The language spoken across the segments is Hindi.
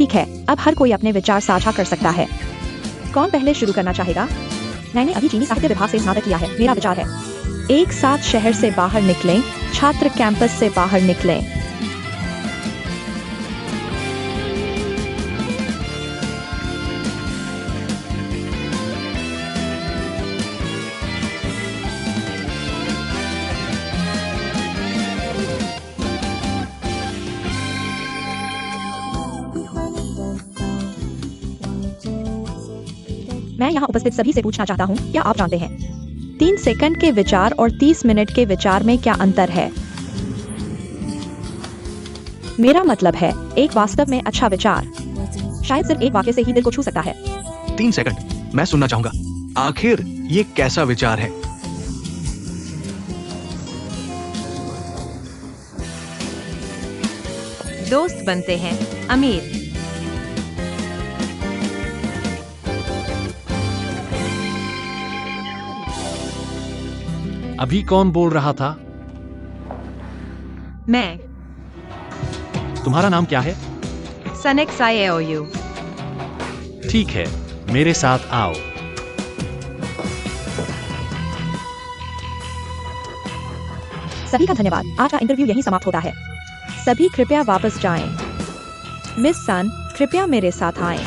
ठीक है, अब हर कोई अपने विचार साझा कर सकता है। कौन पहले शुरू करना चाहेगा? मैंने अभी चीनी साहित्य विभाग से स्नातक किया है। मेरा विचार है, एक साथ शहर से बाहर निकलें, छात्र कैंपस से बाहर निकलें। मैं यहाँ उपस्थित सभी से पूछना चाहता हूँ, क्या आप जानते हैं 3 सेकंड के विचार और 30 मिनट के विचार में क्या अंतर है? मेरा मतलब है, एक वास्तव में अच्छा विचार शायद सिर्फ एक वाक्य से ही दिल को छू सकता है। 3 सेकंड, मैं सुनना चाहूंगा। आखिर ये कैसा विचार है? दोस्त बनते हैं अमीर। अभी कौन बोल रहा था? मैं। तुम्हारा नाम क्या है? सनेक साइओयू। ठीक है, मेरे साथ आओ। सभी का धन्यवाद। आज का इंटरव्यू यहीं समाप्त होता है। सभी कृपया वापस जाएं। मिस सन, कृपया मेरे साथ आएं।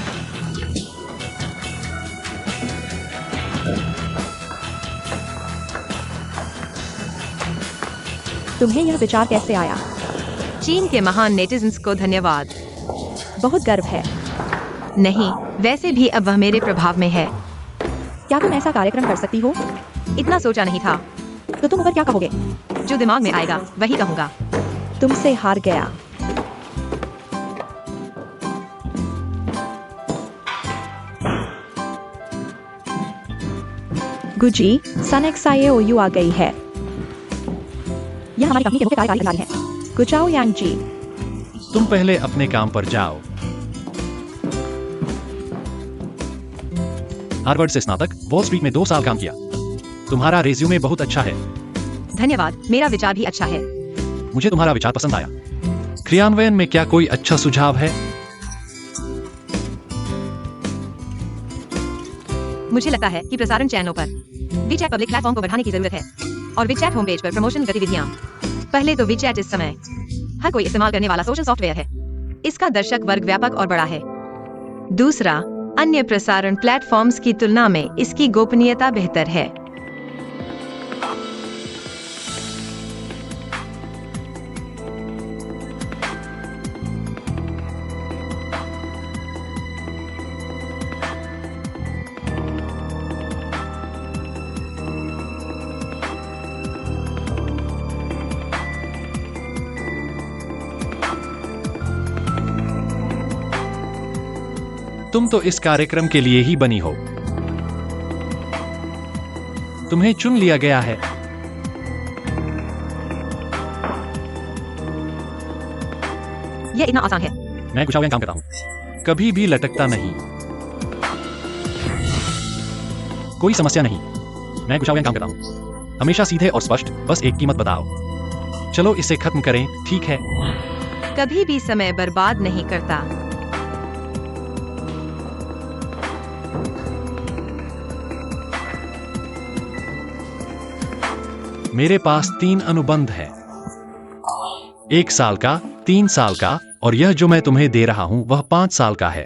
तुम्हें यह विचार कैसे आया? चीन के महान नेटिजन्स को धन्यवाद। बहुत गर्व है। नहीं, वैसे भी अब वह मेरे प्रभाव में है। क्या तुम ऐसा कार्यक्रम कर सकती हो? इतना सोचा नहीं था। तो तुम अगर क्या कहोगे? जो दिमाग में आएगा वही कहूँगा। तुमसे हार गया। गुजी, सनेक साइओयू आ गई है। यह हमारी कंपनी के मुख्य कार्यकारी अधिकारी हैं, गुचाओ यांग जी। तुम पहले अपने काम पर जाओ। हार्वर्ड से स्नातक, वॉल स्ट्रीट में 2 साल काम किया। तुम्हारा रेज्यूमे बहुत अच्छा है। धन्यवाद, मेरा विचार भी अच्छा है। मुझे तुम्हारा विचार पसंद आया। क्रियान्वयन में क्या कोई अच्छा सुझाव है? मुझे लगता है कि प्रसारण चैनलों पर वीचैट पब्लिक प्लेटफॉर्म को बढ़ाने की जरूरत है और वीचैट होम पेज पर प्रमोशन गतिविधियां। पहले तो वीचैट इस समय हर कोई इस्तेमाल करने वाला सोशल सॉफ्टवेयर है। इसका दर्शक वर्ग व्यापक और बड़ा है। दूसरा, अन्य प्रसारण प्लेटफॉर्म्स की तुलना में इसकी गोपनीयता बेहतर है। तुम तो इस कार्यक्रम के लिए ही बनी हो। तुम्हें चुन लिया गया है। यह इतना आसान है। मैं गुचाओ यांग काम करता हूँ। कभी भी लटकता नहीं। कोई समस्या नहीं। मैं गुचाओ यांग काम करता हूँ। हमेशा सीधे और स्पष्ट, बस एक कीमत बताओ। चलो इसे खत्म करें, ठीक है? कभी भी समय बर्बाद नहीं करता। मेरे पास 3 अनुबंध है। 1 साल का, 3 साल का और यह जो मैं तुम्हें दे रहा हूं वह 5 साल का है।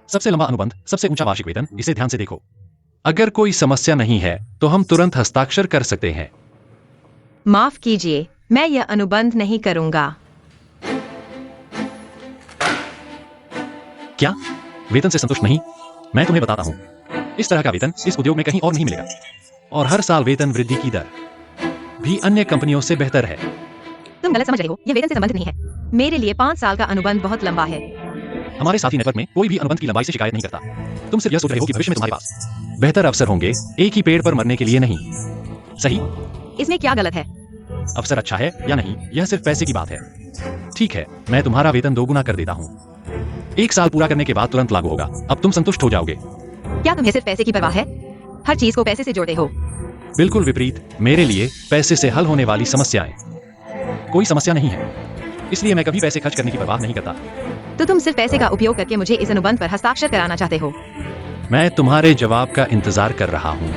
सबसे लंबा अनुबंध, सबसे ऊंचा वार्षिक वेतन। इसे ध्यान से देखो। अगर कोई समस्या नहीं है तो हम तुरंत हस्ताक्षर कर सकते हैं। माफ कीजिए, मैं यह अनुबंध नहीं करूंगा। क्या? वेतन से संतुष्ट नहीं? मैं तुम्हें बताता हूं, इस तरह का वेतन इस उद्योग में कहीं और नहीं मिलेगा। और हर साल वेतन वृद्धि की दर भी अन्य कंपनियों से बेहतर है। तुम गलत समझ रहे हो। यह वेतन से संबंधित नहीं है। मेरे लिए 5 साल का अनुबंध बहुत लंबा है। हमारे साथी नेटवर्क में कोई भी अनुबंध की लंबाई से शिकायत नहीं करता। तुम सिर्फ यह सोच रहे हो कि भविष्य में तुम्हारे पास बेहतर अवसर होंगे, एक ही पेड़ पर मरने के लिए नहीं। सही? इसमें क्या गलत है? अवसर अच्छा है या नहीं, यह सिर्फ पैसे की बात है। ठीक है, मैं तुम्हारा वेतन 2 गुना कर देता हूँ। 1 साल पूरा करने के बाद तुरंत लागू होगा। अब तुम संतुष्ट हो जाओगे। क्या तुम्हें सिर्फ पैसे की परवाह है? हर चीज को पैसे से जोड़ते हो। बिल्कुल विपरीत। मेरे लिए पैसे से हल होने वाली समस्याएं कोई समस्या नहीं है, इसलिए मैं कभी पैसे खर्च करने की परवाह नहीं करता। तो तुम सिर्फ पैसे का उपयोग करके मुझे इस अनुबंध पर हस्ताक्षर कराना चाहते हो। मैं तुम्हारे जवाब का इंतजार कर रहा हूँ।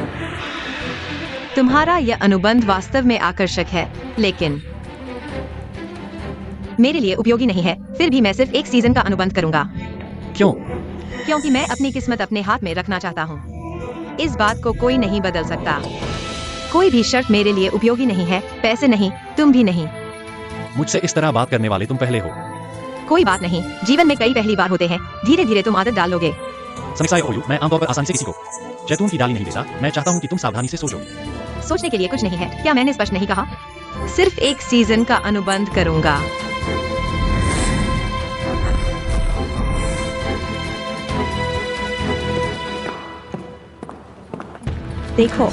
तुम्हारा यह अनुबंध वास्तव में आकर्षक है, लेकिन मेरे लिए उपयोगी नहीं है। फिर भी मैं सिर्फ 1 सीजन का अनुबंध करूंगा, क्यों? क्योंकि मैं अपनी किस्मत अपने हाथ में रखना चाहता हूँ। इस बात को कोई नहीं बदल सकता। कोई भी शर्त मेरे लिए उपयोगी नहीं है, पैसे नहीं, तुम भी नहीं। मुझसे इस तरह बात करने वाले तुम पहले हो। कोई बात नहीं, जीवन में कई पहली बार होते हैं। धीरे धीरे तुम आदत डाल लोगे। समीक्षा ओयू, मैं आमतौर पर आसानी से किसी को जैतून की डाली नहीं देता। मैं चाहता हूँ कि तुम सावधानी से सोचो। सोचने के लिए कुछ नहीं है। क्या मैंने स्पष्ट नहीं कहा? सिर्फ 1 सीजन का अनुबंध करूंगा। देखो,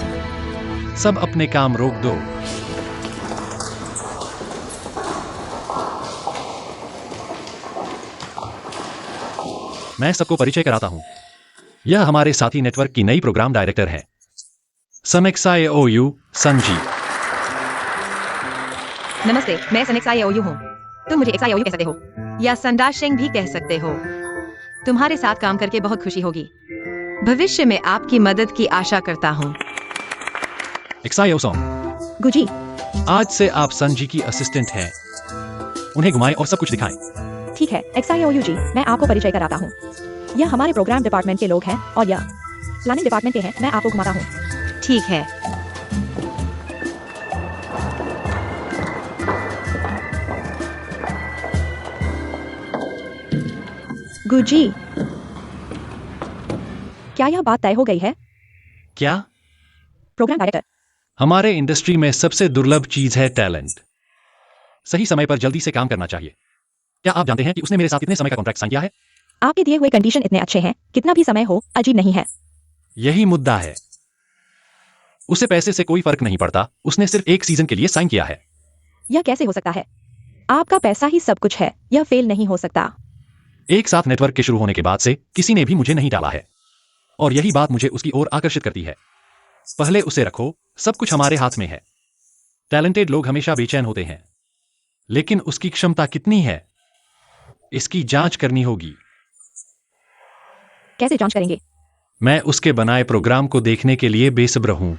सब अपने काम रोक दो। मैं सबको परिचय कराता हूं। यह हमारे साथी नेटवर्क की नई प्रोग्राम डायरेक्टर है, समीक्षा ओयू संजी। नमस्ते, मैं सनेक्सा ओयू हूँ। तुम मुझे एक्सा ओयू कह सकते हो या संडाशिंग भी कह सकते हो। तुम्हारे साथ काम करके बहुत खुशी होगी। भविष्य में आपकी मदद की आशा करता हूँ। गुजी, आज से आप संजी की असिस्टेंट हैं। उन्हें घुमाएं और सब कुछ दिखाएं। ठीक है XIOU जी, मैं आपको परिचय कराता हूँ। यह हमारे प्रोग्राम डिपार्टमेंट के लोग हैं और यह प्लानिंग डिपार्टमेंट के हैं। मैं आपको घुमाता हूँ। ठीक है। गुजी, क्या यह बात तय हो गई है? क्या? प्रोग्राम डायरेक्टर, हमारे इंडस्ट्री में सबसे दुर्लभ चीज है टैलेंट। सही समय पर जल्दी से काम करना चाहिए। क्या आप जानते हैं कि उसने मेरे साथ कितने समय का कॉन्ट्रैक्ट साइन किया है? आपके दिए हुए कंडीशन इतने अच्छे हैं, कितना भी समय हो अजीब नहीं है। यही मुद्दा है। उसे पैसे से कोई फर्क नहीं पड़ता। उसने सिर्फ 1 सीजन के लिए साइन किया है। यह कैसे हो सकता है? आपका पैसा ही सब कुछ है। यह फेल नहीं हो सकता। एक साथ नेटवर्क के शुरू होने के बाद से किसी ने भी मुझे नहीं डाला है, और यही बात मुझे उसकी ओर आकर्षित करती है। पहले उसे रखो, सब कुछ हमारे हाथ में है। टैलेंटेड लोग हमेशा बेचैन होते हैं, लेकिन उसकी क्षमता कितनी है, इसकी जांच करनी होगी। कैसे जांच करेंगे? मैं उसके बनाए प्रोग्राम को देखने के लिए बेसब्र हूं।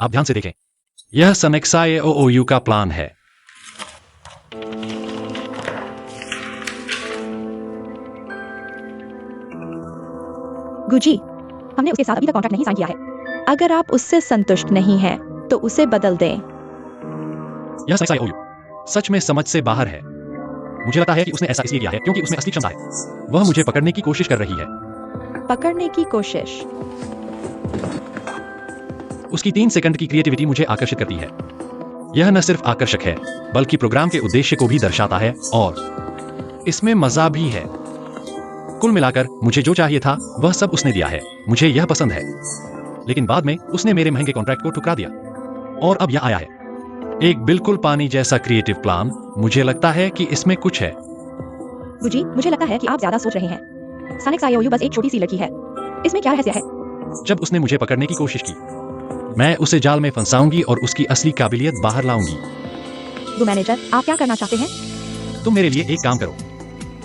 आप ध्यान से देखें। यह सनेक्सा ओयू का प्लान है। गुजी, हमने उसके साथ अभी तक कॉन्ट्रैक्ट नहीं साइन किया है। अगर आप उससे संतुष्ट नहीं हैं, तो उसे बदल दें। यह सनेक्सा ओयू सच में समझ से बाहर है। मुझे लगता है कि उसने ऐसा इसलिए किया है क्योंकि उसमें असली क्षमता है। वह मुझे पकड़ने की कोशिश कर रही है। पकड़ने की कोशिश? उसकी 3 सेकंड की क्रिएटिविटी मुझे आकर्षित करती है। यह न सिर्फ आकर्षक है, बल्कि प्रोग्राम के उद्देश्य को भी दर्शाता है, और इसमें मजा भी है। कुल मिलाकर मुझे जो चाहिए था वह सब उसने दिया है। मुझे यह पसंद है। लेकिन बाद में उसने मेरे महंगे कॉन्ट्रैक्ट को ठुकरा दिया, और अब यह आया है एक बिल्कुल पानी जैसा क्रिएटिव प्लान। मुझे लगता है कि इसमें कुछ है। गुजी, मुझे लगता है कि आप ज्यादा सोच रहे हैं। सनेक्सा ओयू बस एक छोटी सी लड़की है। इसमें क्या रहस्य है? जब उसने मुझे पकड़ने की कोशिश की, मैं उसे जाल में फंसाऊंगी और उसकी असली काबिलियत बाहर लाऊंगी। वो मैनेजर, आप क्या करना चाहते हैं? तुम मेरे लिए एक काम करो।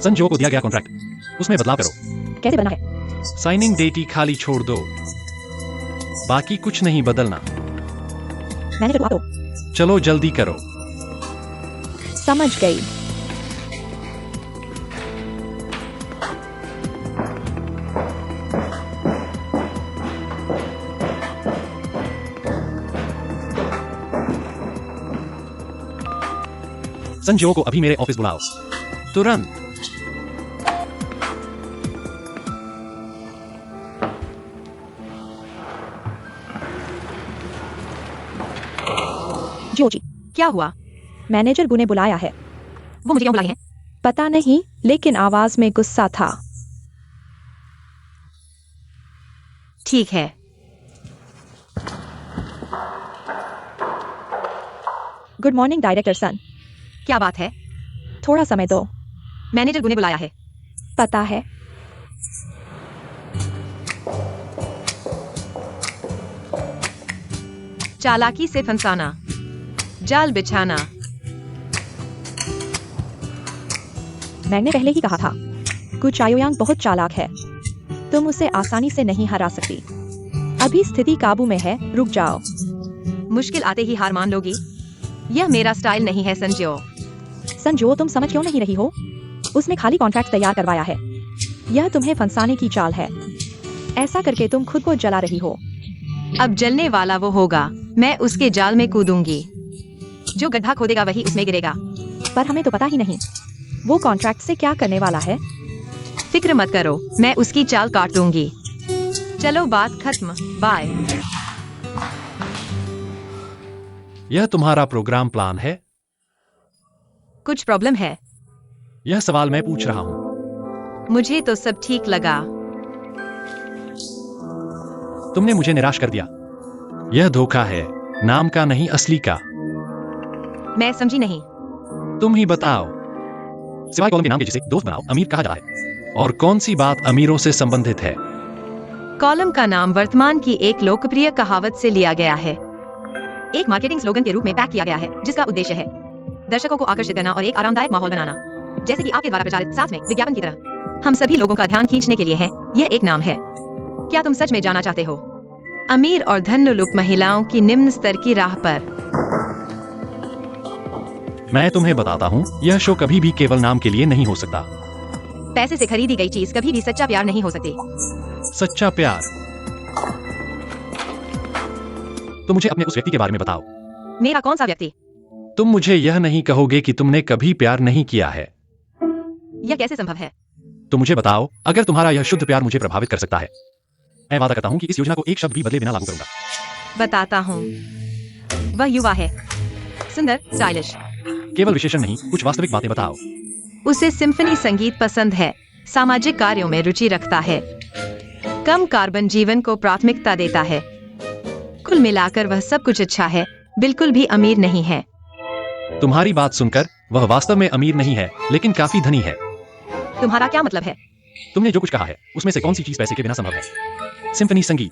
संजो को दिया गया कॉन्ट्रैक्ट उसमें बदलाव करो। कैसे बना है? साइनिंग डेट ही खाली छोड़ दो, बाकी कुछ नहीं बदलना। मैनेजर को चलो जल्दी करो। समझ गई। संजो को अभी मेरे ऑफिस बुलाओ, तुरंत। जोजी, क्या हुआ? मैनेजर गुने बुलाया है। वो मुझे क्यों बुलाई है? पता नहीं, लेकिन आवाज में गुस्सा था। ठीक है। गुड मॉर्निंग डायरेक्टर सन। क्या बात है? थोड़ा समय दो। मैनेजर गुने बुलाया है। पता है। चालाकी से फंसाना, जाल बिछाना, मैंने पहले ही कहा था, गु चाओयांग बहुत चालाक है, तुम उसे आसानी से नहीं हरा सकती। अभी स्थिति काबू में है, रुक जाओ। मुश्किल आते ही हार मान लोगी? यह मेरा स्टाइल नहीं है संजो। संजो, तुम समझ क्यों नहीं रही हो? उसने खाली कॉन्ट्रैक्ट तैयार करवाया है। यह तुम्हें फंसाने की चाल है। ऐसा करके तुम खुद को जला रही हो। अब जलने वाला वो होगा, मैं उसके जाल में कूदूंगी। जो गड्ढा खोदेगा वही उसमें गिरेगा। पर हमें तो पता ही नहीं वो कॉन्ट्रैक्ट से क्या करने वाला है। फिक्र मत करो, मैं उसकी चाल काट दूंगी। चलो बात खत्म, बाय। यह तुम्हारा प्रोग्राम प्लान है? कुछ प्रॉब्लम है? यह सवाल मैं पूछ रहा हूँ। मुझे तो सब ठीक लगा। तुमने मुझे निराश कर दिया। यह धोखा है, नाम का नहीं असली का। मैं समझी नहीं। तुम ही बताओ। सिवाय कॉलम के नाम के जिसे दोस्त बनाओ अमीर कहा जाता है, और कौन सी बात अमीरों से संबंधित है? कॉलम का नाम वर्तमान की एक लोकप्रिय कहावत से लिया गया है, एक मार्केटिंग स्लोगन के रूप में पैक किया गया है, जिसका उद्देश्य है दर्शकों को आकर्षित करना और एक आरामदायक माहौल बनाना, जैसे कि आपके द्वारा प्रचारित साथ में विज्ञापन की तरह। हम सभी लोगों का ध्यान खींचने के लिए है। यह एक नाम है। क्या तुम सच में जाना चाहते हो? अमीर और धन्योलुप महिलाओं की निम्न स्तर की राह पर। मैं तुम्हें बताता हूँ, यह शो कभी भी केवल नाम के लिए नहीं हो सकता। पैसे से खरीदी गई चीज कभी भी सच्चा प्यार नहीं हो सकती। सच्चा प्यार? तो मुझे अपने उस व्यक्ति के बारे में बताओ। मेरा कौन सा व्यक्ति? तुम मुझे यह नहीं कहोगे कि तुमने कभी प्यार नहीं किया है। यह कैसे संभव है? तो मुझे बताओ, अगर तुम्हारा यह शुद्ध प्यार मुझे प्रभावित कर सकता है, मैं वादा करता हूँ कि इस योजना को एक शब्द भी बदले बिना लागू करूंगा। बताता हूँ। वह युवा है, सुंदर, स्टाइलिश। केवल विशेषण नहीं, कुछ वास्तविक बातें बताओ। उसे सिम्फनी संगीत पसंद है, सामाजिक कार्यों में रुचि रखता है, कम कार्बन जीवन को प्राथमिकता देता है। कुल मिलाकर वह सब कुछ अच्छा है, बिल्कुल भी अमीर नहीं है। तुम्हारी बात सुनकर वह वास्तव में अमीर नहीं है, लेकिन काफी धनी है। तुम्हारा क्या मतलब है? तुमने जो कुछ कहा है उसमें से कौन सी चीज पैसे के बिना संभव है? सिम्फनी संगीत,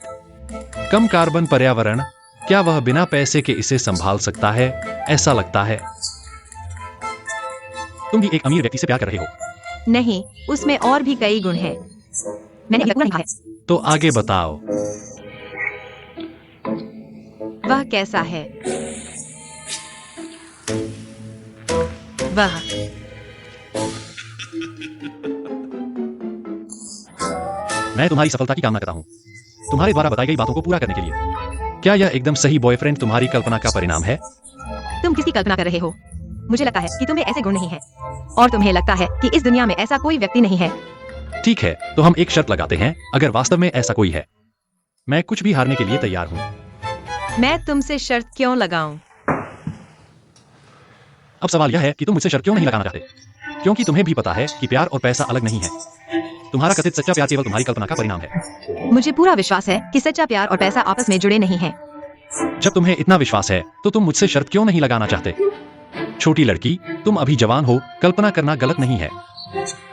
कम कार्बन पर्यावरण, क्या वह बिना पैसे के इसे संभाल सकता है? ऐसा लगता है। तुम भी एक अमीर व्यक्ति से प्यार कर रहे हो। नहीं, उसमें और भी कई गुण हैं। मैंने अभी तक पूरा नहीं कहा है। तो आगे बताओ। वह कैसा है? वह मैं तुम्हारी सफलता की कामना करता हूँ, तुम्हारे द्वारा बताई गई बातों को पूरा करने के लिए। क्या यह एकदम सही बॉयफ्रेंड तुम्हारी कल्पना का परिणाम है? तुम किसकी कल्पना कर रहे हो? मुझे लगता है कि तुम्हें ऐसे गुण नहीं है, और तुम्हें लगता है कि इस दुनिया में ऐसा कोई व्यक्ति नहीं है। ठीक है, तो हम एक शर्त लगाते हैं, अगर वास्तव में ऐसा कोई है, मैं कुछ भी हारने के लिए तैयार हूँ। मैं तुमसे शर्त क्यों लगाऊं? अब सवाल यह है कि तुम मुझसे शर्त क्यों नहीं लगाना चाहते? क्योंकि तुम्हें भी पता है कि प्यार और पैसा अलग नहीं है। तुम्हारा कथित सच्चा प्यार केवल तुम्हारी कल्पना का परिणाम है। मुझे पूरा विश्वास है कि सच्चा प्यार और पैसा आपस में जुड़े नहीं हैं। जब तुम्हें इतना विश्वास है, तो तुम मुझसे शर्त क्यों नहीं लगाना चाहते? छोटी लड़की, तुम अभी जवान हो, कल्पना करना गलत नहीं है।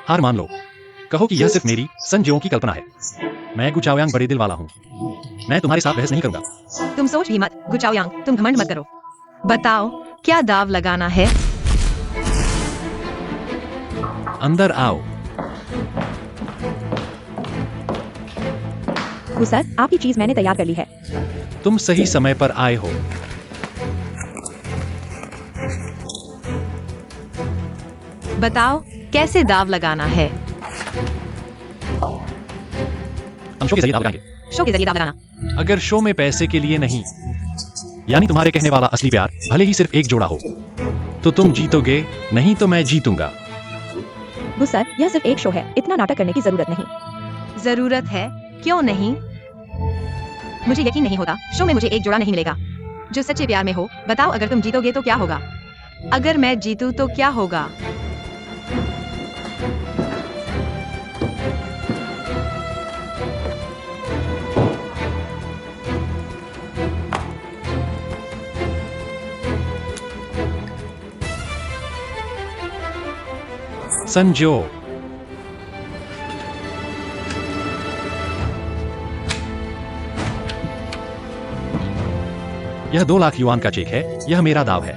हार मान लो, कहो कि यह सिर्फ मेरी संजयों की कल्पना है। मैं गु चाओयांग बड़े दिल वाला हूँ, मैं तुम्हारे साथ बहस नहीं करूंगा। तुम सोच भी मत, गु चाओयांग, तुम घमंड मत करो। बताओ, क्या दाव लगाना है? अंदर आओ। सर, आपकी चीज मैंने तैयार कर ली है। तुम सही समय पर आए हो। बताओ, कैसे दाव लगाना है? हम शो के जरिए दाव लगाएंगे। शो के जरिए दाव लगाना। अगर शो में पैसे के लिए नहीं, यानी तुम्हारे कहने वाला असली प्यार भले ही सिर्फ एक जोड़ा हो, तो तुम जीतोगे, नहीं तो मैं जीतूंगा। सर, यह सिर्फ एक शो है, इतना नाटक करने की जरूरत नहीं। जरूरत है? क्यों नहीं? मुझे यकीन नहीं होता शो में मुझे एक जोड़ा नहीं मिलेगा जो सच्चे प्यार में हो। बताओ, अगर तुम जीतोगे तो क्या होगा? अगर मैं जीतूं तो क्या होगा? संजो, यह 2 लाख युआन का चेक है। यह मेरा दाव है।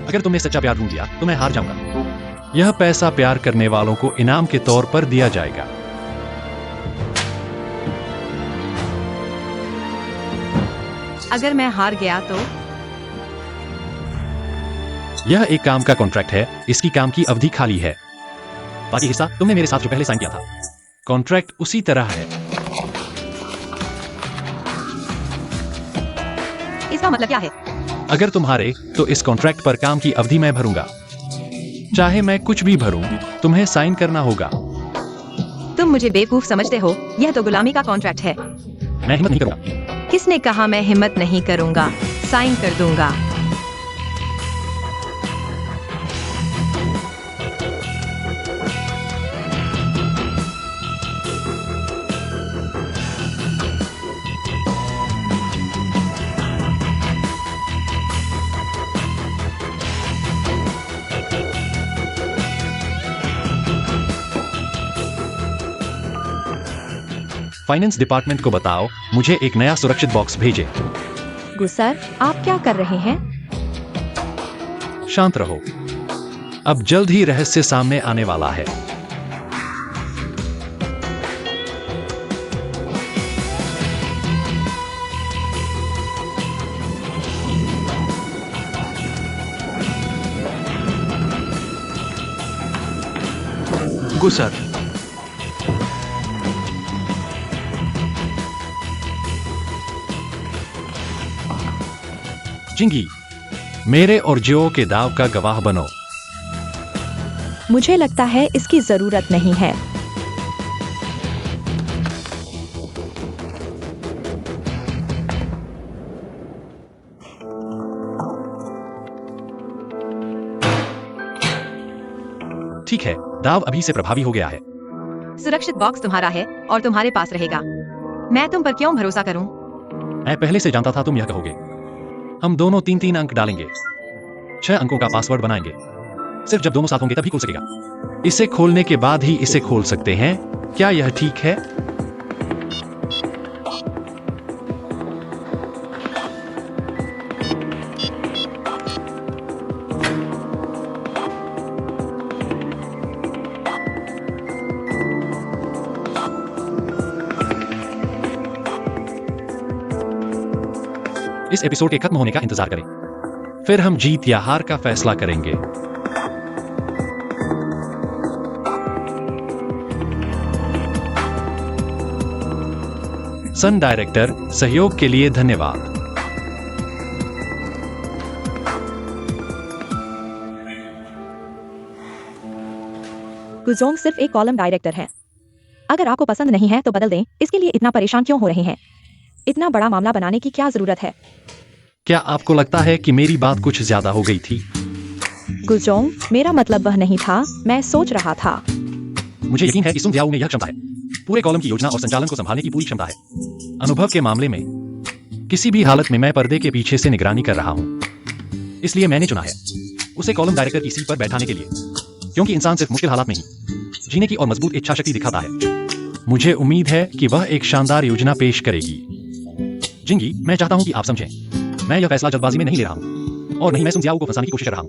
अगर तुमने सच्चा प्यार ढूंढ लिया तो मैं हार जाऊंगा। यह पैसा प्यार करने वालों को इनाम के तौर पर दिया जाएगा। अगर मैं हार गया तो? यह एक काम का कॉन्ट्रैक्ट है, इसकी काम की अवधि खाली है। बाकी हिस्सा तुमने मेरे साथ जो पहले साइन किया था। कॉन्ट्रैक्ट उसी तरह है। इसका मतलब क्या है? अगर तुम हारे तो इस कॉन्ट्रैक्ट पर काम की अवधि मैं भरूंगा। चाहे मैं कुछ भी भरूं, तुम्हें साइन करना होगा। तुम मुझे बेवकूफ समझते हो? यह तो गुलामी का कॉन्ट्रैक्ट है। मैं हिम्मत नहीं करूंगा। किसने कहा मैं हिम्मत नहीं करूंगा? साइन कर दूंगा। फाइनेंस डिपार्टमेंट को बताओ मुझे एक नया सुरक्षित बॉक्स भेजे। गुसर, आप क्या कर रहे हैं? शांत रहो, अब जल्द ही रहस्य सामने आने वाला है। गुसर, जिंगी, मेरे और जियो के दाव का गवाह बनो। मुझे लगता है इसकी जरूरत नहीं है। ठीक है, दाव अभी से प्रभावी हो गया है। सुरक्षित बॉक्स तुम्हारा है और तुम्हारे पास रहेगा। मैं तुम पर क्यों भरोसा करूं? मैं पहले से जानता था तुम यह कहोगे। हम दोनों 3-3 अंक डालेंगे, 6 अंकों का पासवर्ड बनाएंगे। सिर्फ जब दोनों साथ होंगे तभी खुल सकेगा। इसे खोलने के बाद ही इसे खोल सकते हैं। क्या यह ठीक है? इस एपिसोड के खत्म होने का इंतजार करें, फिर हम जीत या हार का फैसला करेंगे। सन डायरेक्टर, सहयोग के लिए धन्यवाद। गुजोंग सिर्फ एक कॉलम डायरेक्टर है। अगर आपको पसंद नहीं है तो बदल दें। इसके लिए इतना परेशान क्यों हो रहे हैं? इतना बड़ा मामला बनाने की क्या जरूरत है? क्या आपको लगता है कि मेरी बात कुछ ज्यादा हो गई थी? गुजोंग, मेरा मतलब वह नहीं था। मैं सोच रहा था। मुझे यकीन है कि सुन जियाओ में यह क्षमता है। पूरे कॉलम की योजना और संचालन को संभालने की पूरी क्षमता है। अनुभव के मामले में किसी भी हालत में मैं पर्दे के पीछे से निगरानी कर रहा हूँ। इसलिए मैंने चुना है उसे कॉलम डायरेक्टर की सीट पर बैठाने के लिए, क्योंकि इंसान सिर्फ मुश्किल हालात में ही जीने की और मजबूत इच्छा शक्ति दिखाता है। मुझे उम्मीद है कि वह एक शानदार योजना पेश करेगी। जिंगी, मैं चाहता हूं कि आप समझें, मैं यह फैसला जल्दबाजी में नहीं ले रहा हूं और नहीं मैं सुन जियाओ को फंसाने की कोशिश कर रहा हूं।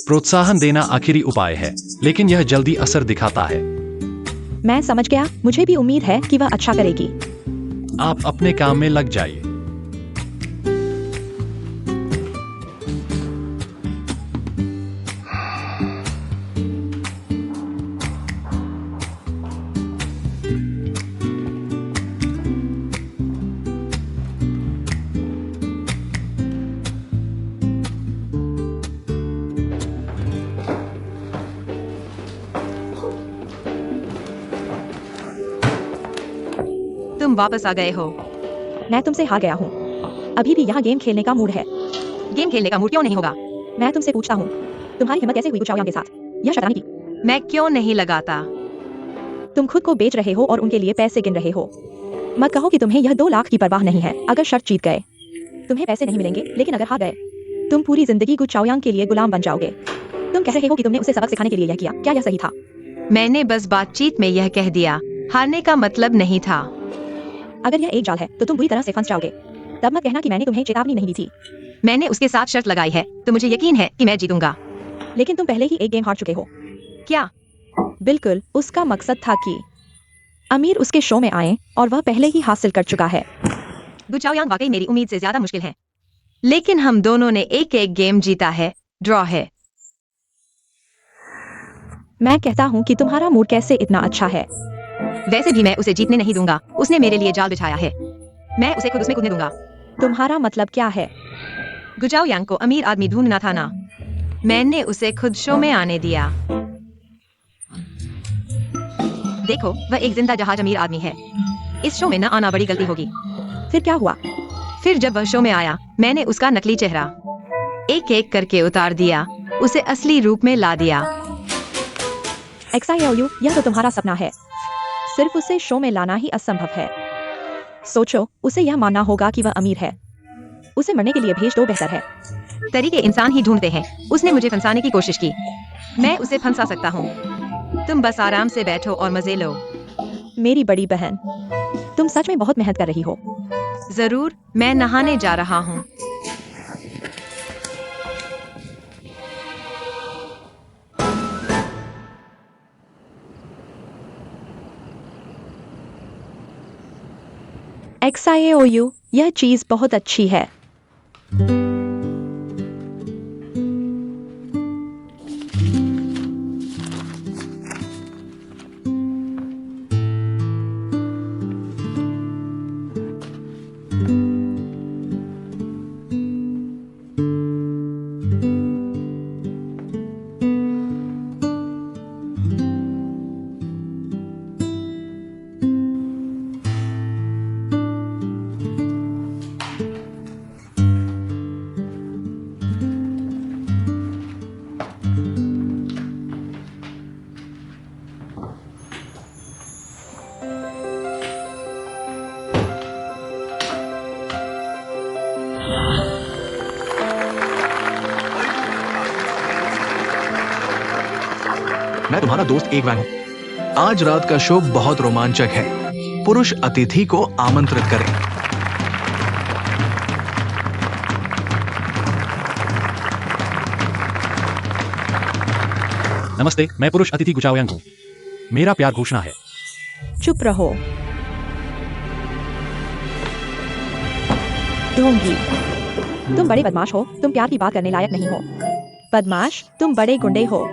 प्रोत्साहन देना आखिरी उपाय है, लेकिन यह जल्दी असर दिखाता है। मैं समझ गया। मुझे भी उम्मीद है कि वह अच्छा करेगी। आप अपने काम में लग जाइए। तुम वापस आ गए हो। मैं तुमसे हार गया हूँ। अभी भी यहाँ गेम खेलने का मूड है। गेम खेलने का मूड क्यों नहीं होगा? मैं तुमसे पूछता हूँ, तुम्हारी हिम्मत कैसे हुई गुचाओ के साथ यह शैतानी की? मैं क्यों नहीं लगाता? तुम खुद को बेच रहे हो और उनके लिए पैसे गिन रहे हो। मत कहो कि तुम्हें यह 2 लाख की परवाह नहीं है। अगर शर्त जीत गए तुम्हें पैसे नहीं मिलेंगे, लेकिन अगर हार गए तुम पूरी जिंदगी गुचाओयांग के लिए गुलाम बन जाओगे। तुम कह रहे हो कि तुमने उसे सबक सिखाने के लिए यह किया। क्या यह सही था? मैंने बस बातचीत में यह कह दिया। हारने का मतलब नहीं था। अगर यह एक जाल है तो तुम बुरी तरह से फंस जाओगे। तब मत कहना कि मैंने तुम्हें चेतावनी नहीं दी थी। मैंने उसके साथ शर्त लगाई है तो मुझे यकीन है कि मैं जीतूंगा। लेकिन तुम पहले ही एक गेम हार चुके हो। क्या? बिल्कुल, उसका मकसद था कि अमीर उसके शो में आए और वह पहले ही हासिल कर चुका है। गुचाओयांग वाकई मेरी उम्मीद से ज्यादा मुश्किल है, लेकिन हम दोनों ने एक एक गेम जीता है, ड्रॉ है। मैं कहता हूँ कि तुम्हारा मूड कैसे इतना अच्छा है। वैसे भी मैं उसे जीतने नहीं दूंगा, उसने मेरे लिए जाल बिछाया है, मैं उसे खुद उसमें कूदने दूंगा। तुम्हारा मतलब क्या है? गुचाओयांग को अमीर आदमी ढूंढना था ना, मैंने उसे खुद शो में आने दिया। देखो, वह एक जिंदा जहाज अमीर आदमी है, इस शो में न आना बड़ी गलती होगी। फिर क्या हुआ? फिर जब वह शो में आया, मैंने उसका नकली चेहरा एक एक करके उतार दिया, उसे असली रूप में ला दिया। XIOU, यह तो तुम्हारा सपना है। सिर्फ उसे शो में लाना ही असंभव है। सोचो, उसे यह मानना होगा कि वह अमीर है। उसे मरने के लिए भेज दो, बेहतर है। तरीके इंसान ही ढूंढते हैं, उसने मुझे फंसाने की कोशिश की, मैं उसे फंसा सकता हूँ। तुम बस आराम से बैठो और मजे लो। मेरी बड़ी बहन, तुम सच में बहुत मेहनत कर रही हो। जरूर, मैं नहाने जा रहा हूँ। XIOU, यह चीज बहुत अच्छी है। मैं तुम्हारा दोस्त एक वैन हूँ। आज रात का शो बहुत रोमांचक है। पुरुष अतिथि को आमंत्रित करें। नमस्ते, मैं पुरुष अतिथि गुचाओयांग हूँ। मेरा प्यार घोषणा है। चुप रहो। ढोंगी, तुम बड़े बदमाश हो। तुम प्यार की बात करने लायक नहीं हो। बदमाश, तुम बड़े गुंडे हो।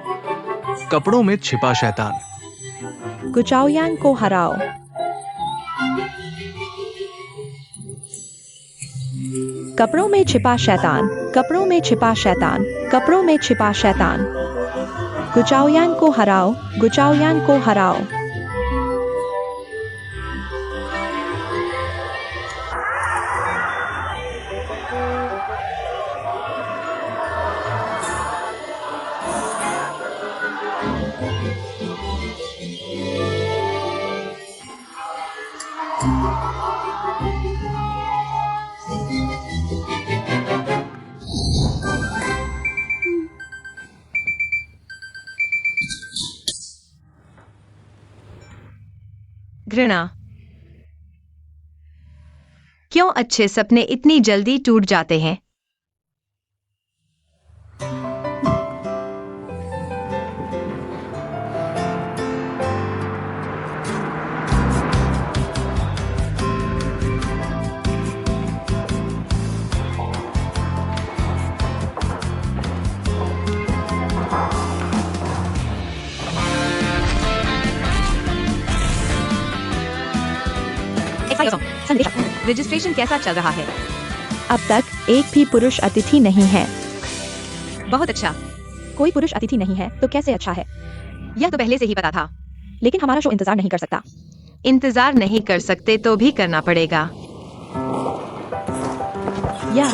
कपड़ों में छिपा शैतान। गुचाओयांग को हराओ। कपड़ों में छिपा शैतान, कपड़ों में छिपा शैतान, कपड़ों में छिपा शैतान। गुचाओयांग को हराओ, गुचाओयांग को हराओ। घृणा। क्यों अच्छे सपने इतनी जल्दी टूट जाते हैं? रजिस्ट्रेशन कैसा चल रहा है? अब तक एक भी पुरुष अतिथि नहीं है। बहुत अच्छा। कोई पुरुष अतिथि नहीं है तो कैसे अच्छा है? यह तो पहले से ही पता था। लेकिन हमारा शो इंतजार नहीं कर सकता। इंतजार नहीं कर सकते तो भी करना पड़ेगा। यह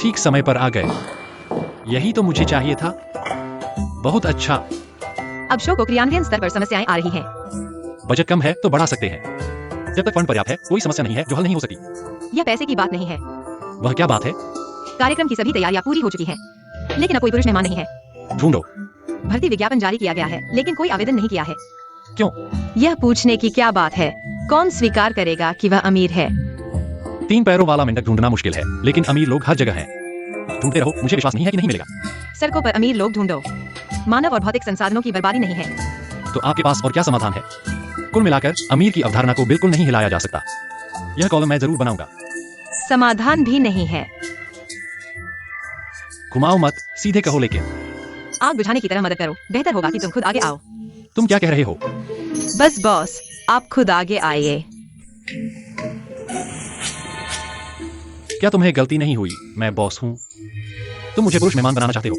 ठीक समय पर आ गए। यही तो मुझे चाहिए था। बहुत अच्छा। अब शो को क्रियान्वयन स्तर पर समस्याएं आ रही हैं। बजट कम है तो बढ़ा सकते हैं। जब तक फंड पर्याप्त है, कोई समस्या नहीं है जो हल नहीं हो सकती। यह पैसे की बात नहीं है। वह क्या बात है? कार्यक्रम की सभी तैयारियां पूरी हो चुकी हैं, लेकिन अब कोई पुरुष मेहमान नहीं है। ढूंढो। भर्ती विज्ञापन जारी किया गया है, लेकिन कोई आवेदन नहीं किया है। क्यों? यह पूछने की क्या बात है? कौन स्वीकार करेगा कि वह अमीर है? 3 पैरों वाला मेंढक ढूंढना मुश्किल है, लेकिन अमीर लोग हर जगह हैं। ढूंढते रहो, मुझे विश्वास नहीं है कि नहीं मिलेगा। सड़कों पर अमीर लोग ढूंढो। मानव और भौतिक संसाधनों की बर्बादी नहीं है। तो आपके पास और क्या समाधान है? कुल मिलाकर अमीर की अवधारणा को बिल्कुल नहीं हिलाया जा सकता। यह कॉलम मैं जरूर बनाऊंगा। समाधान भी नहीं है। घुमाओ मत, सीधे कहो। लेकिन आग बुझाने की तरह मदद करो। बेहतर होगा कि तुम खुद आगे आओ। तुम क्या कह रहे हो? बस बॉस, आप खुद आगे आइए। क्या तुम्हें गलती नहीं हुई? मैं बॉस हूँ। तुम मुझे पुरुष मेहमान बनाना चाहते हो।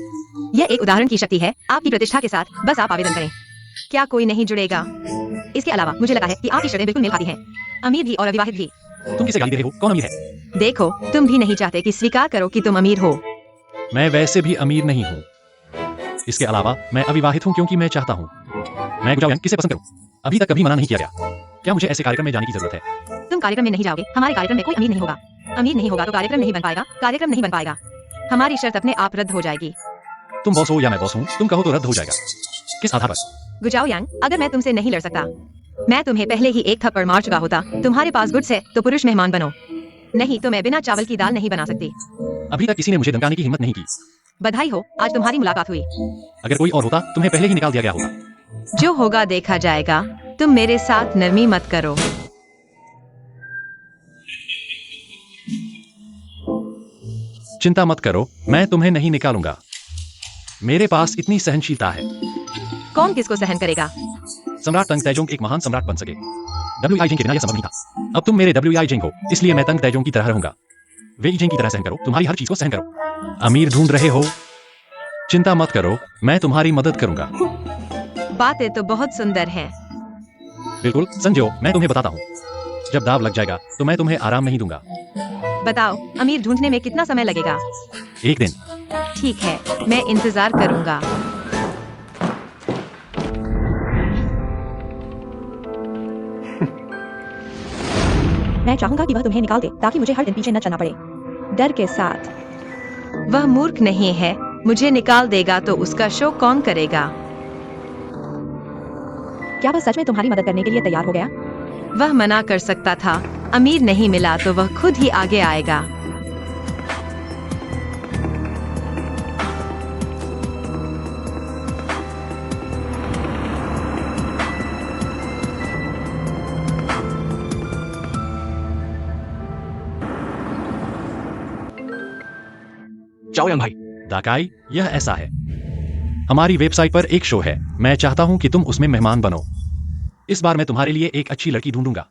यह एक उदाहरण की शक्ति है आपकी प्रतिष्ठा के साथ। बस आप आवेदन करें। क्या कोई नहीं जुड़ेगा? इसके अलावा मुझे लगा है कि आपकी शर्तें बिल्कुल मेल खाती हैं। अमीर भी और अविवाहित भी। तुम किसे गाली दे रहे हो? कौन अमीर है? देखो, तुम भी नहीं चाहते कि स्वीकार करो कि तुम अमीर हो। मैं वैसे भी अमीर नहीं हूँ। इसके अलावा मैं अविवाहित हूँ क्योंकि मैं चाहता हूँ। मैं गुजाओ यांग किसे पसंद करूँ? अभी तक कभी मना नहीं किया गया। क्या मुझे ऐसे कार्यक्रम में जाने की जरूरत है? तुम कार्यक्रम में नहीं जाओगे। हमारे कार्यक्रम में कोई अमीर नहीं होगा। अमीर नहीं होगा तो कार्यक्रम नहीं बन पाएगा। कार्यक्रम नहीं बन पाएगा। हमारी शर्त अपने आप रद्द हो जाएगी। तुम बॉस हो या मैं बॉस हूँ, तुम कहो तो रद्द हो जाएगा। किस आधार पर? गुजाओ यांग, अगर मैं तुमसे नहीं लड़ सकता, मैं तुम्हें पहले ही एक थप्पड़ मार चुका होता। तुम्हारे पास गुड्स है तो पुरुष मेहमान बनो। नहीं तो मैं बिना चावल की दाल नहीं बना सकती। अभी तक किसी ने मुझे धमकाने की हिम्मत नहीं की। बधाई हो, आज तुम्हारी मुलाकात हुई। अगर कोई और होता तुम्हें पहले ही निकाल दिया गया होगा। जो होगा देखा जाएगा। तुम मेरे साथ नरमी मत करो। चिंता मत करो, मैं तुम्हें नहीं निकालूंगा। मेरे पास इतनी सहनशीलता है। कौन किसको सहन करेगा? सम्राट तंग तैजोंग एक महान सम्राट बन सके। डब्ल्यू जिंग के बिना यह संभव नहीं था। अब तुम मेरे डब्ल्यू जिंग हो, इसलिए मैं तंग तैजोंग की तरह रहूंगा। वे जिंग की तरह सहन करो, तुम्हारी हर चीज को सहन करो। अमीर ढूंढ रहे हो? चिंता मत करो, मैं तुम्हारी मदद करूंगा। बातें तो बहुत सुंदर हैं। बिल्कुल समझो, मैं तुम्हें बताता हूँ। जब दाव लग जाएगा तो मैं तुम्हें आराम नहीं दूंगा। बताओ, अमीर ढूंढने में कितना समय लगेगा? एक दिन। ठीक है, मैं इंतजार करूंगा। मैं चाहूंगा कि वह तुम्हें निकाल दे ताकि मुझे हर दिन पीछे न चलना पड़े। डर के साथ। वह मूर्ख नहीं है। मुझे निकाल देगा तो उसका शो कौन करेगा? क्या वह सच में तुम्हारी मदद करने के लिए तैयार हो गया? वह मना कर सकता था। अमीर नहीं मिला तो वह खुद ही आगे आएगा। चाओ यांग भाई, दाकाई, यह ऐसा है। हमारी वेबसाइट पर एक शो है। मैं चाहता हूँ कि तुम उसमें मेहमान बनो। इस बार मैं तुम्हारे लिए एक अच्छी लड़की ढूंढूंगा।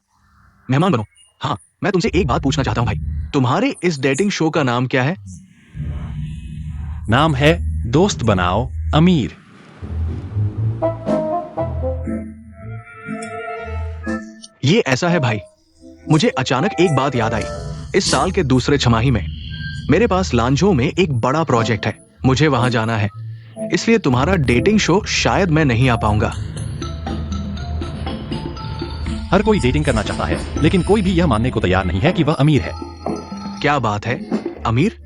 मेहमान बनो। हाँ, मैं तुमसे एक बात पूछना चाहता हूँ भाई। तुम्हारे इस डेटिंग शो का नाम क्या है? नाम है दोस्त बनाओ अमीर। ये ऐसा है भाई, मुझे अचानक एक बात याद आई। इस साल के दूसरे छमाही में मेरे पास लांझो में एक बड़ा प्रोजेक्ट है। मुझे वहां जाना है, इसलिए तुम्हारा डेटिंग शो शायद मैं नहीं आ पाऊंगा। हर कोई डेटिंग करना चाहता है, लेकिन कोई भी यह मानने को तैयार नहीं है कि वह अमीर है। क्या बात है? अमीर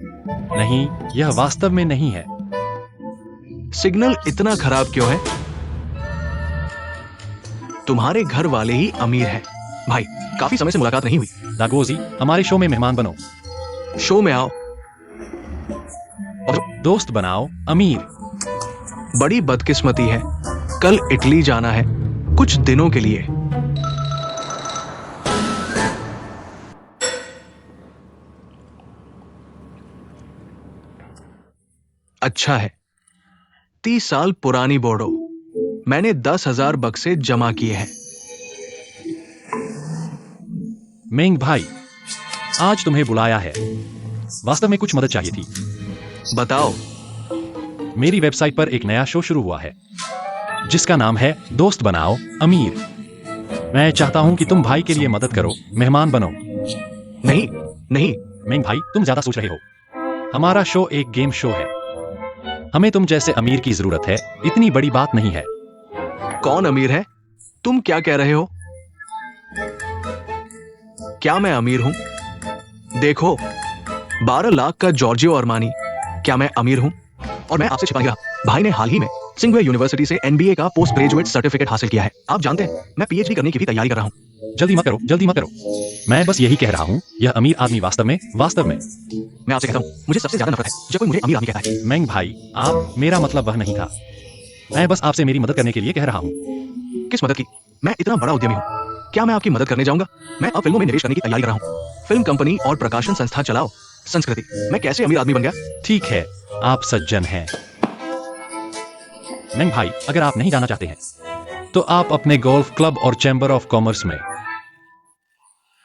नहीं, यह वास्तव में नहीं है। सिग्नल इतना खराब क्यों है? तुम्हारे घर वाले ही अमीर हैं। भाई, काफी समय से मुलाकात नहीं हुई। दागोजी, हमारे शो में मेहमान बनो। शो में आओ और दोस्त बनाओ अमीर। बड़ी बदकिस्मती है, कल इटली जाना है कुछ दिनों के लिए। अच्छा है, 30 साल पुरानी बोर्डो। मैंने 10,000 बक्से जमा किए हैं। मेंग भाई, आज तुम्हें बुलाया है। वास्तव में कुछ मदद चाहिए थी। बताओ। मेरी वेबसाइट पर एक नया शो शुरू हुआ है जिसका नाम है दोस्त बनाओ अमीर। मैं चाहता हूं कि तुम भाई के लिए मदद करो, मेहमान बनो। नहीं नहीं, मेंग भाई, तुम ज्यादा सोच रहे हो। हमारा शो एक गेम शो है। हमें तुम जैसे अमीर की जरूरत है। इतनी बड़ी बात नहीं है। कौन अमीर है? तुम क्या कह रहे हो? क्या मैं अमीर हूं? देखो, 12 लाख का जॉर्जियो अरमानी। क्या मैं अमीर हूं? और मैं आपसे छिपा नहीं रहा। भाई ने हाल ही में सिंघवे यूनिवर्सिटी से एनबीए का पोस्ट ग्रेजुएट सर्टिफिकेट हासिल किया है। आप जानते हैं, मैं पीएचडी करने की भी तैयारी कर रहा हूं। जल्दी मत करो, जल्दी मत करो। मैं बस यही कह रहा हूँ, यह अमीर आदमी वास्तव में मैं आपसे कहता हूँ, मुझे सबसे ज्यादा नफरत है जब कोई मुझे अमीर आदमी कहता है। मैंग भाई, आप, मेरा मतलब वह नहीं था। मैं बस आपसे मेरी मदद करने के लिए कह रहा हूँ। किस मदद की? मैं इतना बड़ा उद्यमी हूँ, क्या मैं आपकी मदद करने जाऊंगा? मैं अब फिल्मों में निवेश करने की तैयारी कर रहा हूँ। फिल्म कंपनी और प्रकाशन संस्था चलाओ। संस्कृति, मैं कैसे अमीर आदमी बन गया? ठीक है, आप सज्जन हैं। मैंग भाई, अगर आप नहीं जाना चाहते हैं तो आप अपने गोल्फ क्लब और चैम्बर ऑफ कॉमर्स में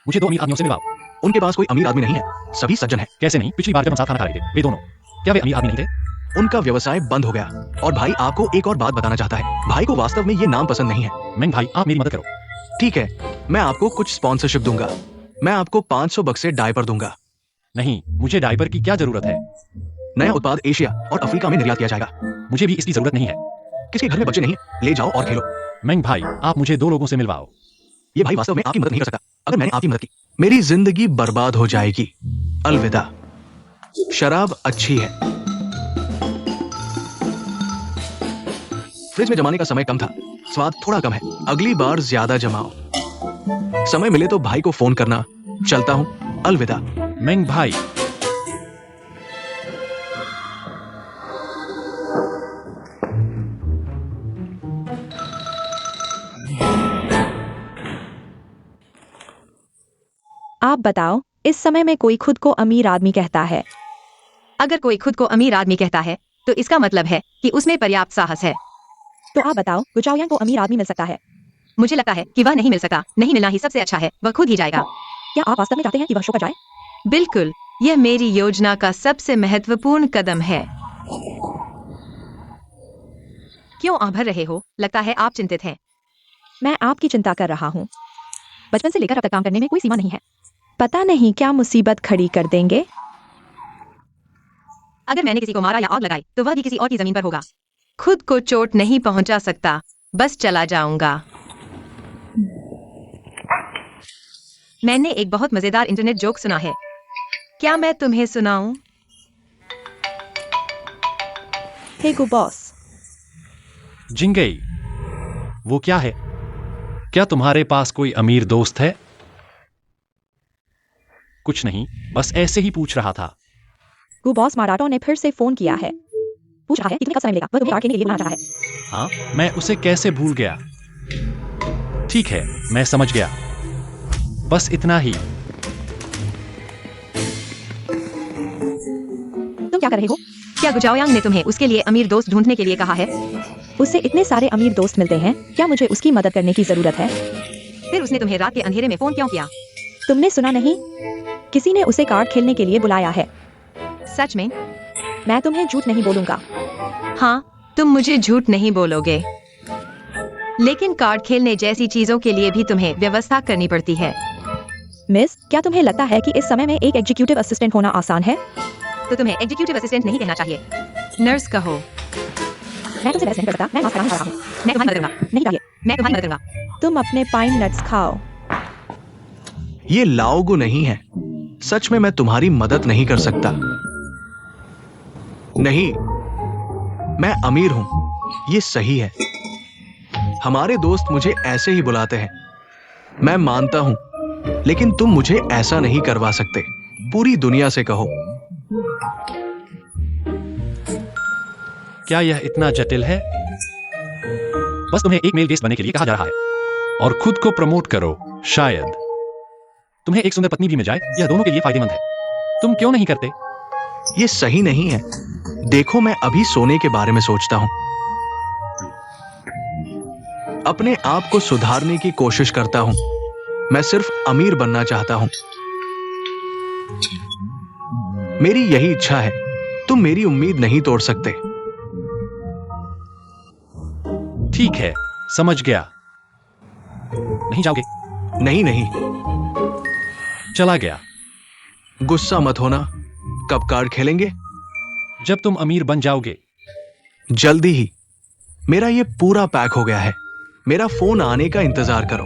मुझे 2 अमीर आदमियों से मिलाओ। उनके पास कोई अमीर आदमी नहीं है, सभी सज्जन हैं। कैसे नहीं? पिछली बार जब हम साथ खाना खा रहे थे, वे दोनों, क्या वे अमीर आदमी नहीं थे? उनका व्यवसाय बंद हो गया। और भाई आपको एक और बात बताना चाहता है, भाई को वास्तव में ये नाम पसंद नहीं है। मैंग भाई, आप मेरी मदद करो। ठीक है, मैं आपको कुछ स्पॉन्सरशिप दूंगा। मैं आपको 500 बक्से से डायपर दूंगा। नहीं, मुझे डायपर की क्या जरूरत है? नया उत्पाद एशिया और अफ्रीका में निर्यात किया जाएगा। मुझे भी इसकी जरूरत नहीं है। किसी घर में बच्चे नहीं, ले जाओ और खेलो। मैंग भाई, आप मुझे 2 लोगों से मिलवाओ। ये भाई वास्तव में आपकी मदद नहीं कर सकता। अगर मैंने आपकी मदद की, मेरी जिंदगी बर्बाद हो जाएगी। अलविदा। शराब अच्छी है। फ्रिज में जमाने का समय कम था, स्वाद थोड़ा कम है। अगली बार ज्यादा जमाओ। समय मिले तो भाई को फोन करना। चलता हूं, अलविदा। मैंग भाई, आप बताओ, इस समय में कोई खुद को अमीर आदमी कहता है? अगर कोई खुद को अमीर आदमी कहता है तो इसका मतलब है कि उसमें पर्याप्त साहस है। तो आप बताओ, गुचाओयांग को अमीर आदमी मिल सकता है? मुझे लगता है कि वह नहीं मिल सकता। नहीं मिलना ही सबसे अच्छा है, वह खुद ही जाएगा। क्या आप वास्तव में चाहते हैं कि वह शो पर जाए? बिल्कुल, यह मेरी योजना का सबसे महत्वपूर्ण कदम है। क्यों आंख भर रहे हो? लगता है आप चिंतित हैं। मैं आपकी चिंता कर रहा हूँ। बचपन से लेकर अब तक काम करने में कोई सीमा नहीं है। पता नहीं क्या मुसीबत खड़ी कर देंगे। अगर मैंने किसी को मारा या आग लगाई तो वह भी किसी और की जमीन पर होगा। खुद को चोट नहीं पहुंचा सकता, बस चला जाऊंगा। मैंने एक बहुत मजेदार इंटरनेट जोक सुना है, क्या मैं तुम्हें सुनाऊं? हे गो बॉस, जिंगई, वो क्या है? क्या तुम्हारे पास कोई अमीर दोस्त है? कुछ नहीं, बस ऐसे ही पूछ रहा था। गो बॉस, माराटो ने फिर से फोन किया है। पूछ रहा है कितने का समय मिलेगा। वह तुम्हें कार्ड खेलने के लिए बुलाना चाहता है। हाँ, मैं उसे कैसे भूल गया? ठीक है, मैं समझ गया। बस इतना ही। तुम क्या कर रहे हो? क्या गुचाओयांग ने तुम्हें उसके लिए अमीर दोस्त ढूंढने के लिए कहा है? उससे इतने सारे अमीर दोस्त मिलते हैं, क्या मुझे उसकी मदद करने की जरूरत है? फिर उसने तुम्हें रात के अंधेरे में फोन क्यों किया? तुमने सुना नहीं? किसी ने उसे कार्ड खेलने के लिए बुलाया है। सच में? मैं तुम्हें झूठ नहीं बोलूंगा। हाँ, तुम मुझे झूठ नहीं बोलोगे। लेकिन कार्ड खेलने जैसी चीजों के लिए भी तुम्हें व्यवस्था करनी पड़ती है। मिस, क्या तुम्हें लगता है कि इस समय में एक एग्जीक्यूटिव असिस्टेंट होना आसान है? तो तुम्हें एग्जीक्यूटिव असिस्टेंट नहीं कहना चाहिए, नर्स कहो। मैं तुमसे बहस नहीं करता, मैं मास्क कर रहा हूँ। मैं तुम्हारी मदद करूंगा। नहीं चाहिए। मैं तुम्हारी मदद करूंगा। तुम अपने पाइन नट्स खाओ। ये लाओगो नहीं है। सच में मैं तुम्हारी मदद नहीं कर सकता। नहीं, मैं अमीर हूं, ये सही है। हमारे दोस्त मुझे ऐसे ही बुलाते हैं। मैं मानता हूं, लेकिन तुम मुझे ऐसा नहीं करवा सकते। पूरी दुनिया से कहो। क्या यह इतना जटिल है? बस तुम्हें एक मेल गेस्ट बनने के लिए कहा जा रहा है और खुद को प्रमोट करो। शायद तुम्हें एक सुंदर पत्नी भी मिल जाए, यह दोनों के लिए फायदेमंद है। तुम क्यों नहीं करते? ये सही नहीं है। देखो, मैं अभी सोने के बारे में सोचता हूं। अपने आप को सुधारने की कोशिश करता हूं। मैं सिर्फ अमीर बनना चाहता हूं। मेरी यही इच्छा है। तुम मेरी उम्मीद नहीं तोड़ सकते। ठीक है, समझ गया। नहीं जाओगे? नहीं नहीं, चला गया। गुस्सा मत होना। कब कार्ड खेलेंगे? जब तुम अमीर बन जाओगे। जल्दी ही। मेरा ये पूरा पैक हो गया है। मेरा फोन आने का इंतजार करो।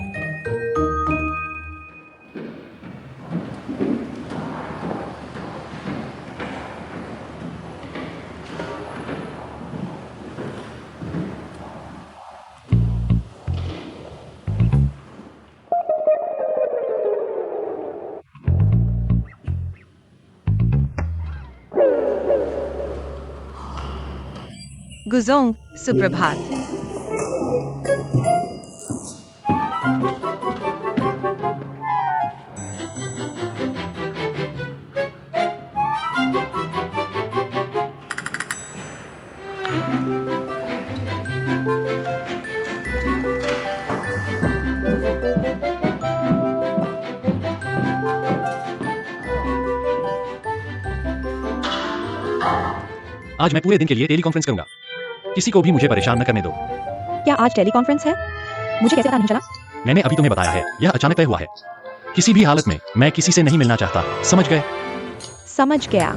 गुजोंग, सुप्रभात। आज मैं पूरे दिन के लिए टेलीकॉन्फ्रेंस करूंगा। किसी को भी मुझे परेशान न करने दो। क्या आज टेलीकॉन्फ्रेंस है? मुझे कैसे पता नहीं चला? मैंने अभी तुम्हें बताया है, यह अचानक तय हुआ है। किसी भी हालत में मैं किसी से नहीं मिलना चाहता, समझ गए? समझ गया।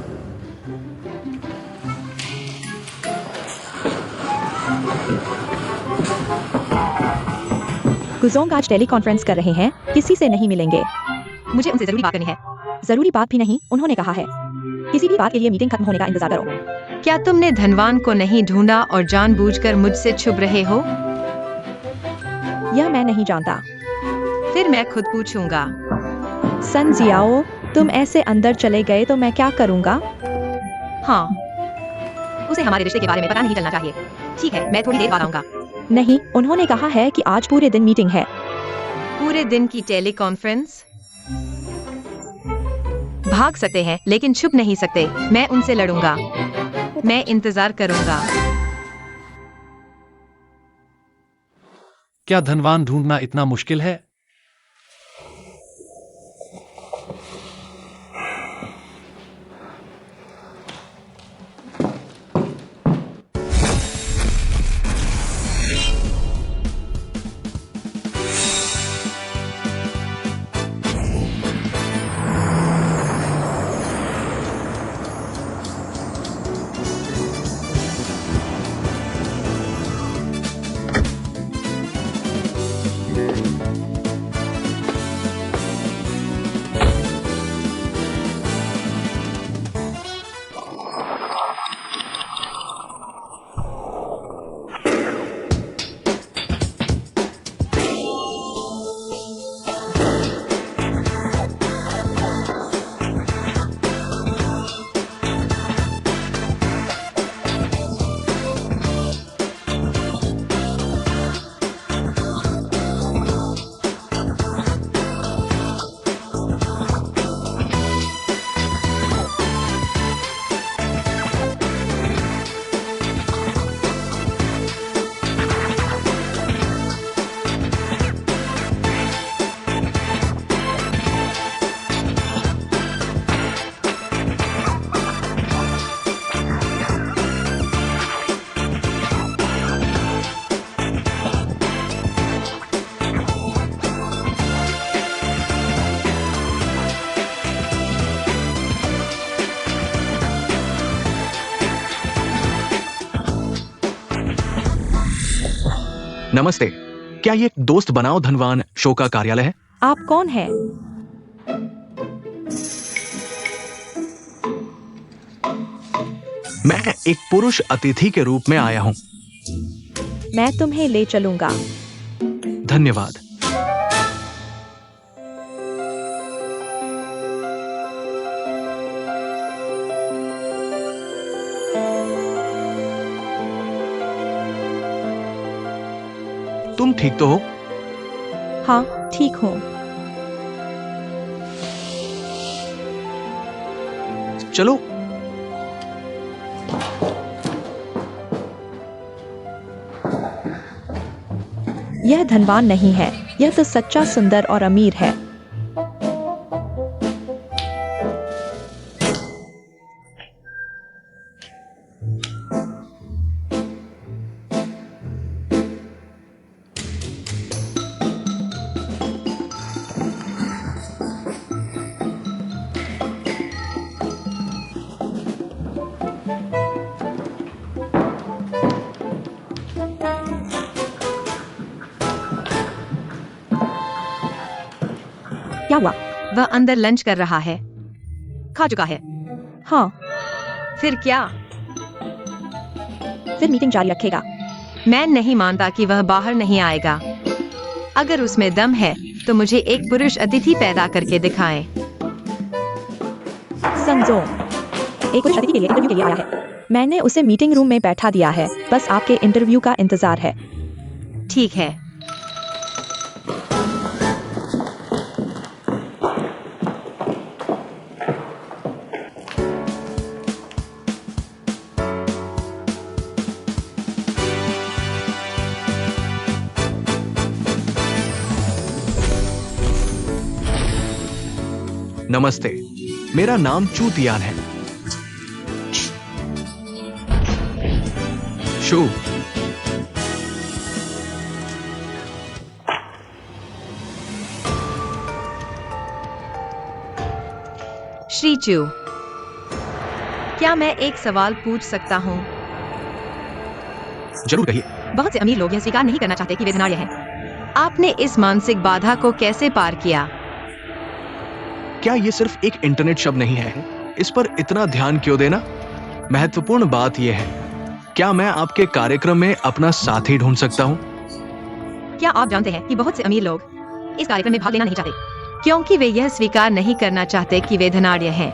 गुजोंग आज टेलीकॉन्फ्रेंस कर रहे हैं, किसी से नहीं मिलेंगे। मुझे उनसे जरूरी बात करनी है। जरूरी बात भी नहीं, उन्होंने कहा है किसी भी बात के लिए मीटिंग खत्म होने का इंतजार करो। क्या तुमने धनवान को नहीं ढूंढा और जानबूझकर मुझसे छुप रहे हो? यह मैं नहीं जानता। फिर मैं खुद पूछूंगा। सन जियाओ, तुम ऐसे अंदर चले गए तो मैं क्या करूंगा? हाँ, उसे हमारे रिश्ते के बारे में पता नहीं चलना चाहिए। ठीक है, मैं थोड़ी देर बाद आऊंगा। नहीं, उन्होंने कहा है कि आज पूरे दिन मीटिंग है। पूरे दिन की टेलीकॉन्फ्रेंस? भाग सकते हैं लेकिन छुप नहीं सकते। मैं उनसे लड़ूंगा। मैं इंतजार करूंगा। क्या धनवान ढूंढना इतना मुश्किल है? नमस्ते, क्या ये दोस्त बनाओ धनवान शो का कार्यालय है? आप कौन हैं? मैं एक पुरुष अतिथि के रूप में आया हूँ। मैं तुम्हें ले चलूंगा। धन्यवाद। तुम ठीक तो हो? हाँ, ठीक हूँ। चलो। यह धनवान नहीं है, यह तो सच्चा सुंदर और अमीर है। क्या हुआ? वह अंदर लंच कर रहा है। खा चुका है। हाँ, फिर क्या? फिर मीटिंग जारी रखेगा। मैं नहीं मानता कि वह बाहर नहीं आएगा। अगर उसमें दम है तो मुझे एक पुरुष अतिथि पैदा करके दिखाएं। संजो, एक पुरुष अतिथि के लिए इंटरव्यू के लिए आया है। मैंने उसे मीटिंग रूम में बैठा दिया है, बस आपके इंटरव्यू का इंतजार है। ठीक है। नमस्ते, मेरा नाम चू तियान है। शू। श्री चू, क्या मैं एक सवाल पूछ सकता हूँ? जरूर कहिए। बहुत से अमीर लोग यह स्वीकार नहीं करना चाहते कि वे धनाढ्य हैं। आपने इस मानसिक बाधा को कैसे पार किया? क्या ये सिर्फ एक इंटरनेट शब्द नहीं है? इस पर इतना ध्यान क्यों देना? महत्वपूर्ण बात यह है, क्या मैं आपके कार्यक्रम में अपना साथी ढूंढ सकता हूँ? क्या आप जानते हैं कि बहुत से अमीर लोग इस कार्यक्रम में भाग लेना नहीं चाहते क्योंकि वे यह स्वीकार नहीं करना चाहते कि वे धनाढ्य हैं?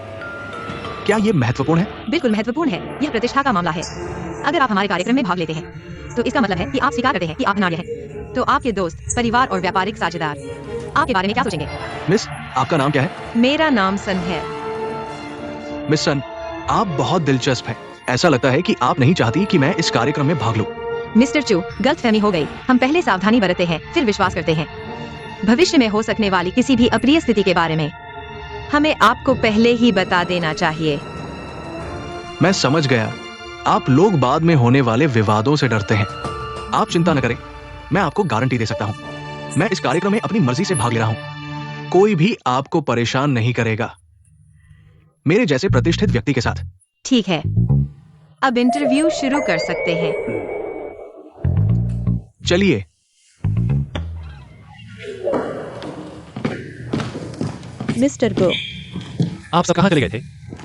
क्या ये महत्वपूर्ण है? बिल्कुल महत्वपूर्ण है। यह प्रतिष्ठा का मामला है। अगर आप हमारे कार्यक्रम में भाग लेते हैं तो इसका मतलब है कि आप स्वीकार करते हैं कि आप धनाढ्य हैं। तो आपके दोस्त, परिवार और व्यापारिक साझेदार आपके बारे में क्या सोचेंगे? मिस, आपका नाम क्या है? मेरा नाम सन है। मिस सन, आप बहुत दिलचस्प हैं। ऐसा लगता है कि आप नहीं चाहती कि मैं इस कार्यक्रम में भाग लूं। मिस्टर चू, गलतफहमी हो गई। हम पहले सावधानी बरतते हैं, फिर विश्वास करते हैं। भविष्य में हो सकने वाली किसी भी अप्रिय स्थिति के बारे में हमें आपको पहले ही बता देना चाहिए। मैं समझ गया। आप लोग बाद में होने वाले विवादों से डरते हैं। आप चिंता न करें, मैं आपको गारंटी दे सकता हूँ। मैं इस कार्यक्रम में अपनी मर्जी से भाग ले रहा हूँ। कोई भी आपको परेशान नहीं करेगा, मेरे जैसे प्रतिष्ठित व्यक्ति के साथ। ठीक है, अब इंटरव्यू शुरू कर सकते हैं। चलिए। मिस्टर गो, आप सब कहाँ चले गए थे?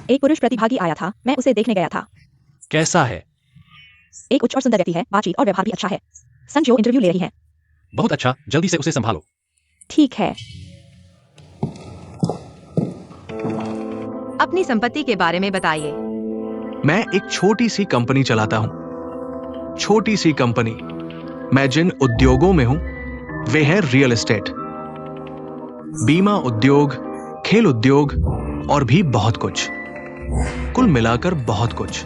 एक पुरुष प्रतिभागी आया था, मैं उसे देखने गया था। कैसा है? एक उच्च और सुंदर व्यक्ति है, बातचीत और व्यवहार भी अच्छा है। संजो इंटरव्यू ले रही है। बहुत अच्छा, जल्दी से उसे संभालो। ठीक है। अपनी संपत्ति के बारे में बताइए। मैं एक छोटी सी कंपनी चलाता हूं। छोटी सी कंपनी। मैं जिन उद्योगों में हूं वे हैं रियल एस्टेट, बीमा उद्योग, खेल उद्योग और भी बहुत कुछ। कुल मिलाकर बहुत कुछ।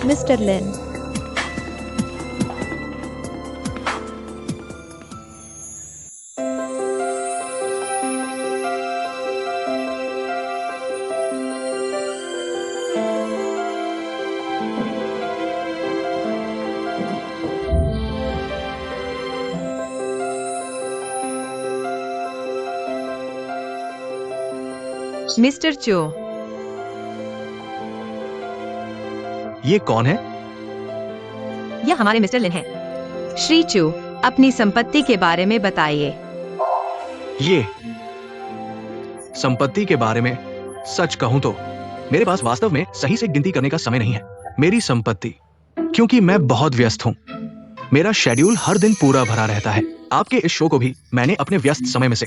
मिस्टर लिन, मिस्टर चो, ये कौन है? यह हमारे मिस्टर लिन हैं। श्री चू, अपनी संपत्ति के बारे में बताइए। ये संपत्ति के बारे में सच कहूं तो मेरे पास वास्तव में सही से गिनती करने का समय नहीं है। मेरी संपत्ति, क्योंकि मैं बहुत व्यस्त हूं, मेरा शेड्यूल हर दिन पूरा भरा रहता है। आपके इस शो को भी मैंने अपने व्यस्त समय में से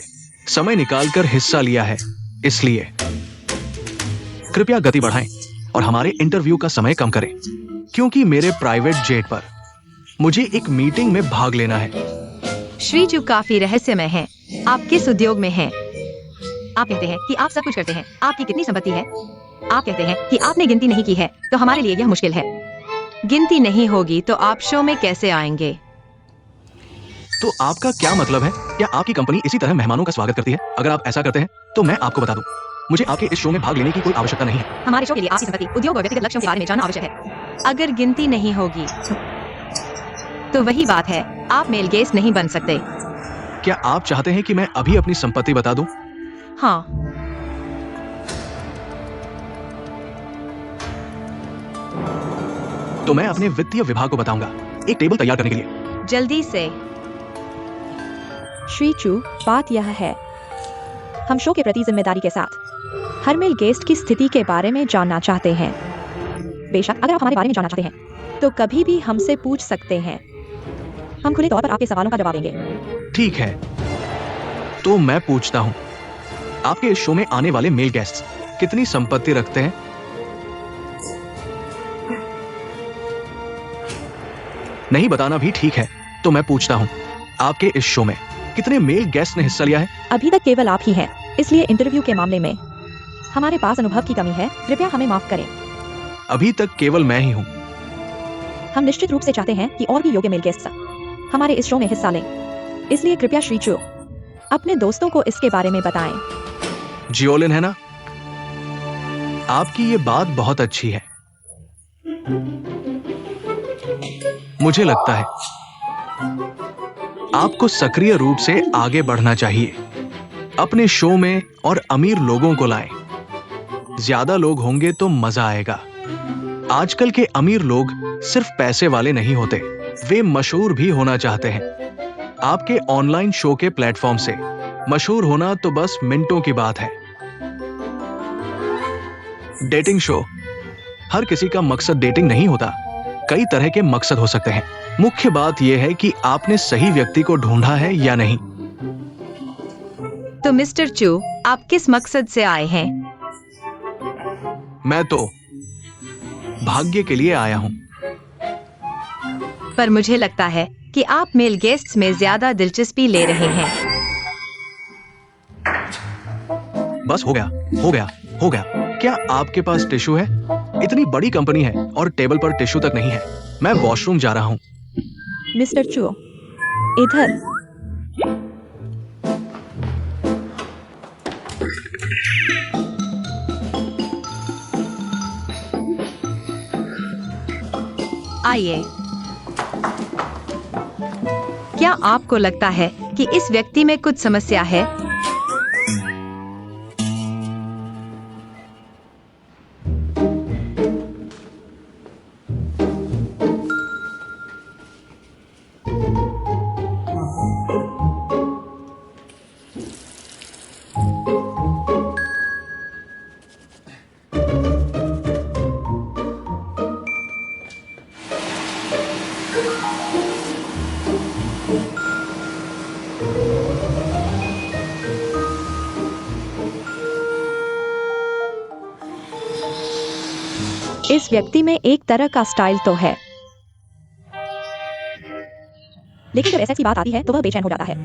समय निकालकर हिस्सा लिया है। इसलिए कृपया गति बढ़ाएं और हमारे इंटरव्यू का समय कम करें, क्योंकि मेरे प्राइवेट जेट पर मुझे एक मीटिंग में भाग लेना है। श्री चू काफी रहस्यमय है। आप किस उद्योग में हैं? आप कहते हैं कि आप सब कुछ करते हैं। आपकी कितनी संपत्ति है? आप कहते हैं कि आपने गिनती नहीं की है, तो हमारे लिए यह मुश्किल है। गिनती नहीं होगी तो आप शो में कैसे आएंगे? तो आपका क्या मतलब है? क्या आपकी कंपनी इसी तरह मेहमानों का स्वागत करती है? अगर आप ऐसा करते हैं तो मैं आपको बता दूं, मुझे आपके इस शो में भाग लेने की कोई आवश्यकता नहीं है। हमारे शो के लिए आपकी संपत्ति, उद्योग और व्यक्तिगत लक्ष्यों के बारे में जानना आवश्यक है। अगर गिनती नहीं होगी तो वही बात है, आप मेल गेस्ट नहीं बन सकते। क्या आप चाहते हैं कि मैं अभी अपनी संपत्ति बता दूं? हाँ। तो मैं अपने वित्तीय विभाग को बताऊंगा एक टेबल तैयार करने के लिए। जल्दी से। श्री चू, बात यह है, हम शो के प्रति जिम्मेदारी के साथ हर मेल गेस्ट की स्थिति के बारे में जानना चाहते हैं। बेशक अगर आप हमारे बारे में जानना चाहते हैं तो कभी भी हमसे पूछ सकते हैं। हम खुले तौर पर आपके सवालों का जवाब देंगे। ठीक है, तो मैं पूछता हूं, आपके इस शो में आने वाले मेल गेस्ट्स कितनी संपत्ति रखते हैं? नहीं बताना भी ठीक है, तो मैं पूछता हूँ, आपके इस शो में कितने मेल गेस्ट ने हिस्सा लिया है? अभी तक केवल आप ही हैं, इसलिए इंटरव्यू के मामले में हमारे पास अनुभव की कमी है, कृपया हमें माफ करें। अभी तक केवल मैं ही हूँ। हम निश्चित रूप से चाहते हैं कि और भी योग्य मेल गेस्ट हमारे इस शो में हिस्सा लें, इसलिए कृपया श्री चू अपने दोस्तों को इसके बारे में बताएं। जियोलिन है ना? आपकी ये बात बहुत अच्छी है। मुझे लगता है आपको सक्रिय रूप से आगे बढ़ना चाहिए। अपने शो में और अमीर लोगों को लाएं। ज्यादा लोग होंगे तो मजा आएगा। आजकल के अमीर लोग सिर्फ पैसे वाले नहीं होते, वे मशहूर भी होना चाहते हैं। आपके ऑनलाइन शो के प्लेटफॉर्म से मशहूर होना तो बस मिनटों की बात है। डेटिंग शो, हर किसी का मकसद डेटिंग नहीं होता, कई तरह के मकसद हो सकते हैं। मुख्य बात यह है कि आपने सही व्यक्ति को ढूंढा है या नहीं। तो मिस्टर चू, आप किस मकसद से आए हैं? मैं तो भाग्य के लिए आया हूं। पर मुझे लगता है कि आप मेल गेस्ट्स में ज्यादा दिलचस्पी ले रहे हैं। बस हो गया, हो गया, हो गया। क्या आपके पास टिश्यू है? इतनी बड़ी कंपनी है और टेबल पर टिश्यू तक नहीं है। मैं वॉशरूम जा रहा हूं। मिस्टर चू, इधर। आइए। क्या आपको लगता है कि इस व्यक्ति में कुछ समस्या है? इस व्यक्ति में एक तरह का स्टाइल तो है, लेकिन जब ऐसी बात आती है तो वह बेचैन हो जाता है।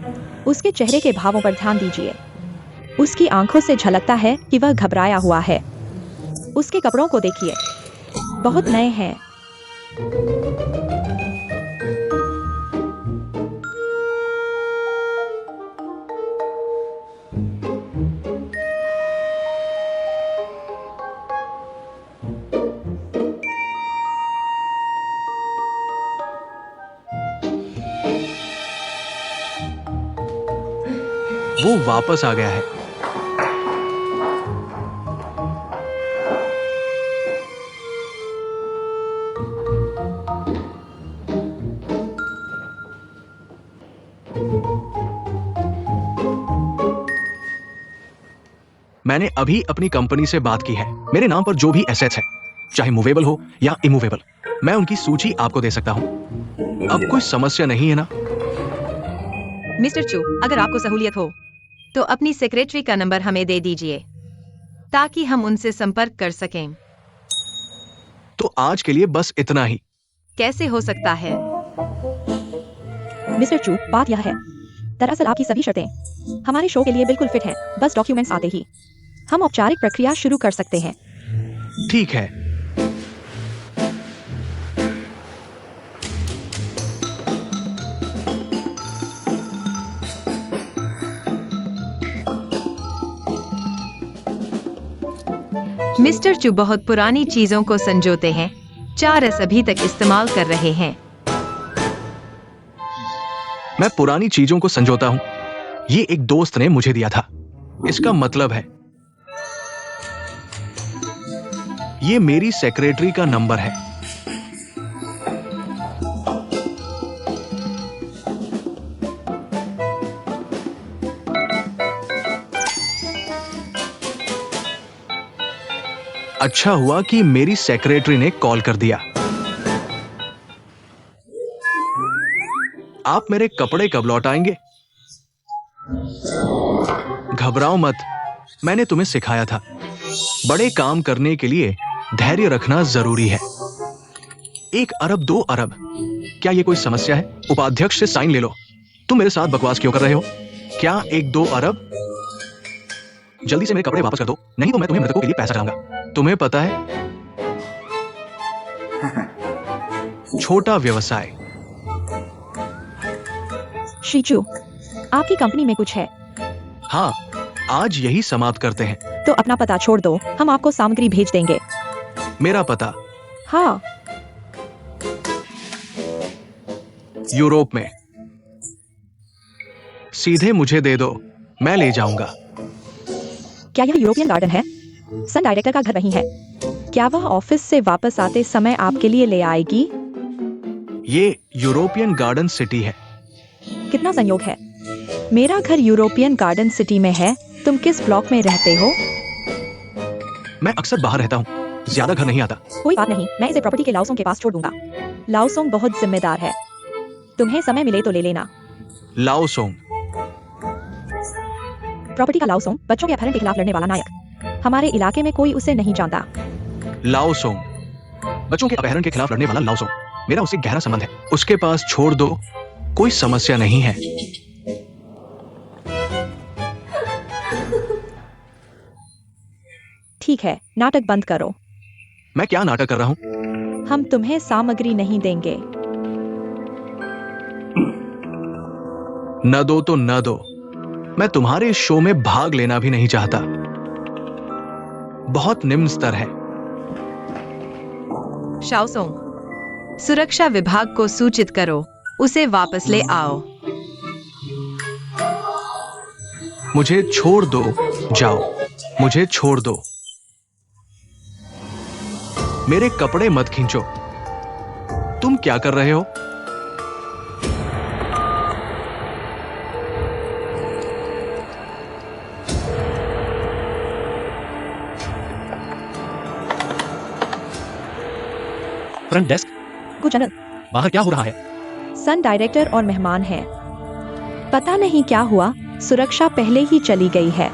उसके चेहरे के भावों पर ध्यान दीजिए। उसकी आंखों से झलकता है कि वह घबराया हुआ है। उसके कपड़ों को देखिए, बहुत नए हैं। वो वापस आ गया है। मैंने अभी अपनी कंपनी से बात की है। मेरे नाम पर जो भी एसेट्स है, चाहे मूवेबल हो या इमूवेबल, मैं उनकी सूची आपको दे सकता हूं। अब कोई समस्या नहीं है ना? मिस्टर चू, अगर आपको सहूलियत हो तो अपनी सेक्रेटरी का नंबर हमें दे दीजिए ताकि हम उनसे संपर्क कर सकें। तो आज के लिए बस इतना ही। कैसे हो सकता है? मिस्टर चू, बात यह है, दरअसल आपकी सभी शर्तें हमारे शो के लिए बिल्कुल फिट हैं। बस डॉक्यूमेंट्स आते ही हम औपचारिक प्रक्रिया शुरू कर सकते हैं। ठीक है। मिस्टर चू बहुत पुरानी चीजों को संजोते हैं। 4S अभी तक इस्तेमाल कर रहे हैं। मैं पुरानी चीजों को संजोता हूं। ये एक दोस्त ने मुझे दिया था। इसका मतलब है ये मेरी सेक्रेटरी का नंबर है। अच्छा हुआ कि मेरी सेक्रेटरी ने कॉल कर दिया। आप मेरे कपड़े कब लौटाएंगे? घबराओ मत, मैंने तुम्हें सिखाया था। बड़े काम करने के लिए धैर्य रखना जरूरी है। 1 अरब 2 अरब, क्या ये कोई समस्या है? उपाध्यक्ष से साइन ले लो। तुम मेरे साथ बकवास क्यों कर रहे हो? क्या 1-2 अरब? जल्दी से मेरे कपड़े वापस कर दो, नहीं तो मैं तुम्हें मृतकों के लिए पैसा कराऊंगा। तुम्हें पता है, छोटा व्यवसाय। शीचू, आपकी कंपनी में कुछ है? हाँ, आज यही समाप्त करते हैं। तो अपना पता छोड़ दो, हम आपको सामग्री भेज देंगे। मेरा पता हाँ, यूरोप में। सीधे मुझे दे दो, मैं ले जाऊंगा। क्या यह यूरोपियन गार्डन है? सन डायरेक्टर का घर वहीं है। क्या वह ऑफिस से वापस आते समय आपके लिए ले आएगी? ये यूरोपियन गार्डन सिटी है। कितना संयोग है, मेरा घर यूरोपियन गार्डन सिटी में है। तुम किस ब्लॉक में रहते हो? मैं अक्सर बाहर रहता हूँ, ज्यादा घर नहीं आता। कोई बात नहीं, मैं इसे प्रॉपर्टी के लाओसोंग के पास छोड़ दूंगा। लाओसोंग बहुत जिम्मेदार है, तुम्हें समय मिले तो ले लेना। लाओसोंग। प्रॉपर्टी का लाओसोंग बच्चों के अपहरण के खिलाफ लड़ने वाला नायक। हमारे इलाके में कोई उसे नहीं जानता। लाओसोंग, बच्चों के अपहरण के खिलाफ लड़ने वाला लाओसोंग। मेरा उससे गहरा संबंध है। उसके पास छोड़ दो, कोई समस्या नहीं है। ठीक है, नाटक बंद करो। मैं क्या नाटक कर रहा हूँ? हम तुम्हें सामग्री नहीं देंगे। न दो तो न दो, मैं तुम्हारे शो में भाग लेना भी नहीं चाहता। बहुत निम्न स्तर है। शाओसोंग, सुरक्षा विभाग को सूचित करो, उसे वापस ले आओ। मुझे छोड़ दो, जाओ, मुझे छोड़ दो। मेरे कपड़े मत खींचो। तुम क्या कर रहे हो? फ्रंट डेस्क, कुछ जनरल, बाहर क्या हो रहा है? सन डायरेक्टर और मेहमान हैं। पता नहीं क्या हुआ, सुरक्षा पहले ही चली गई है।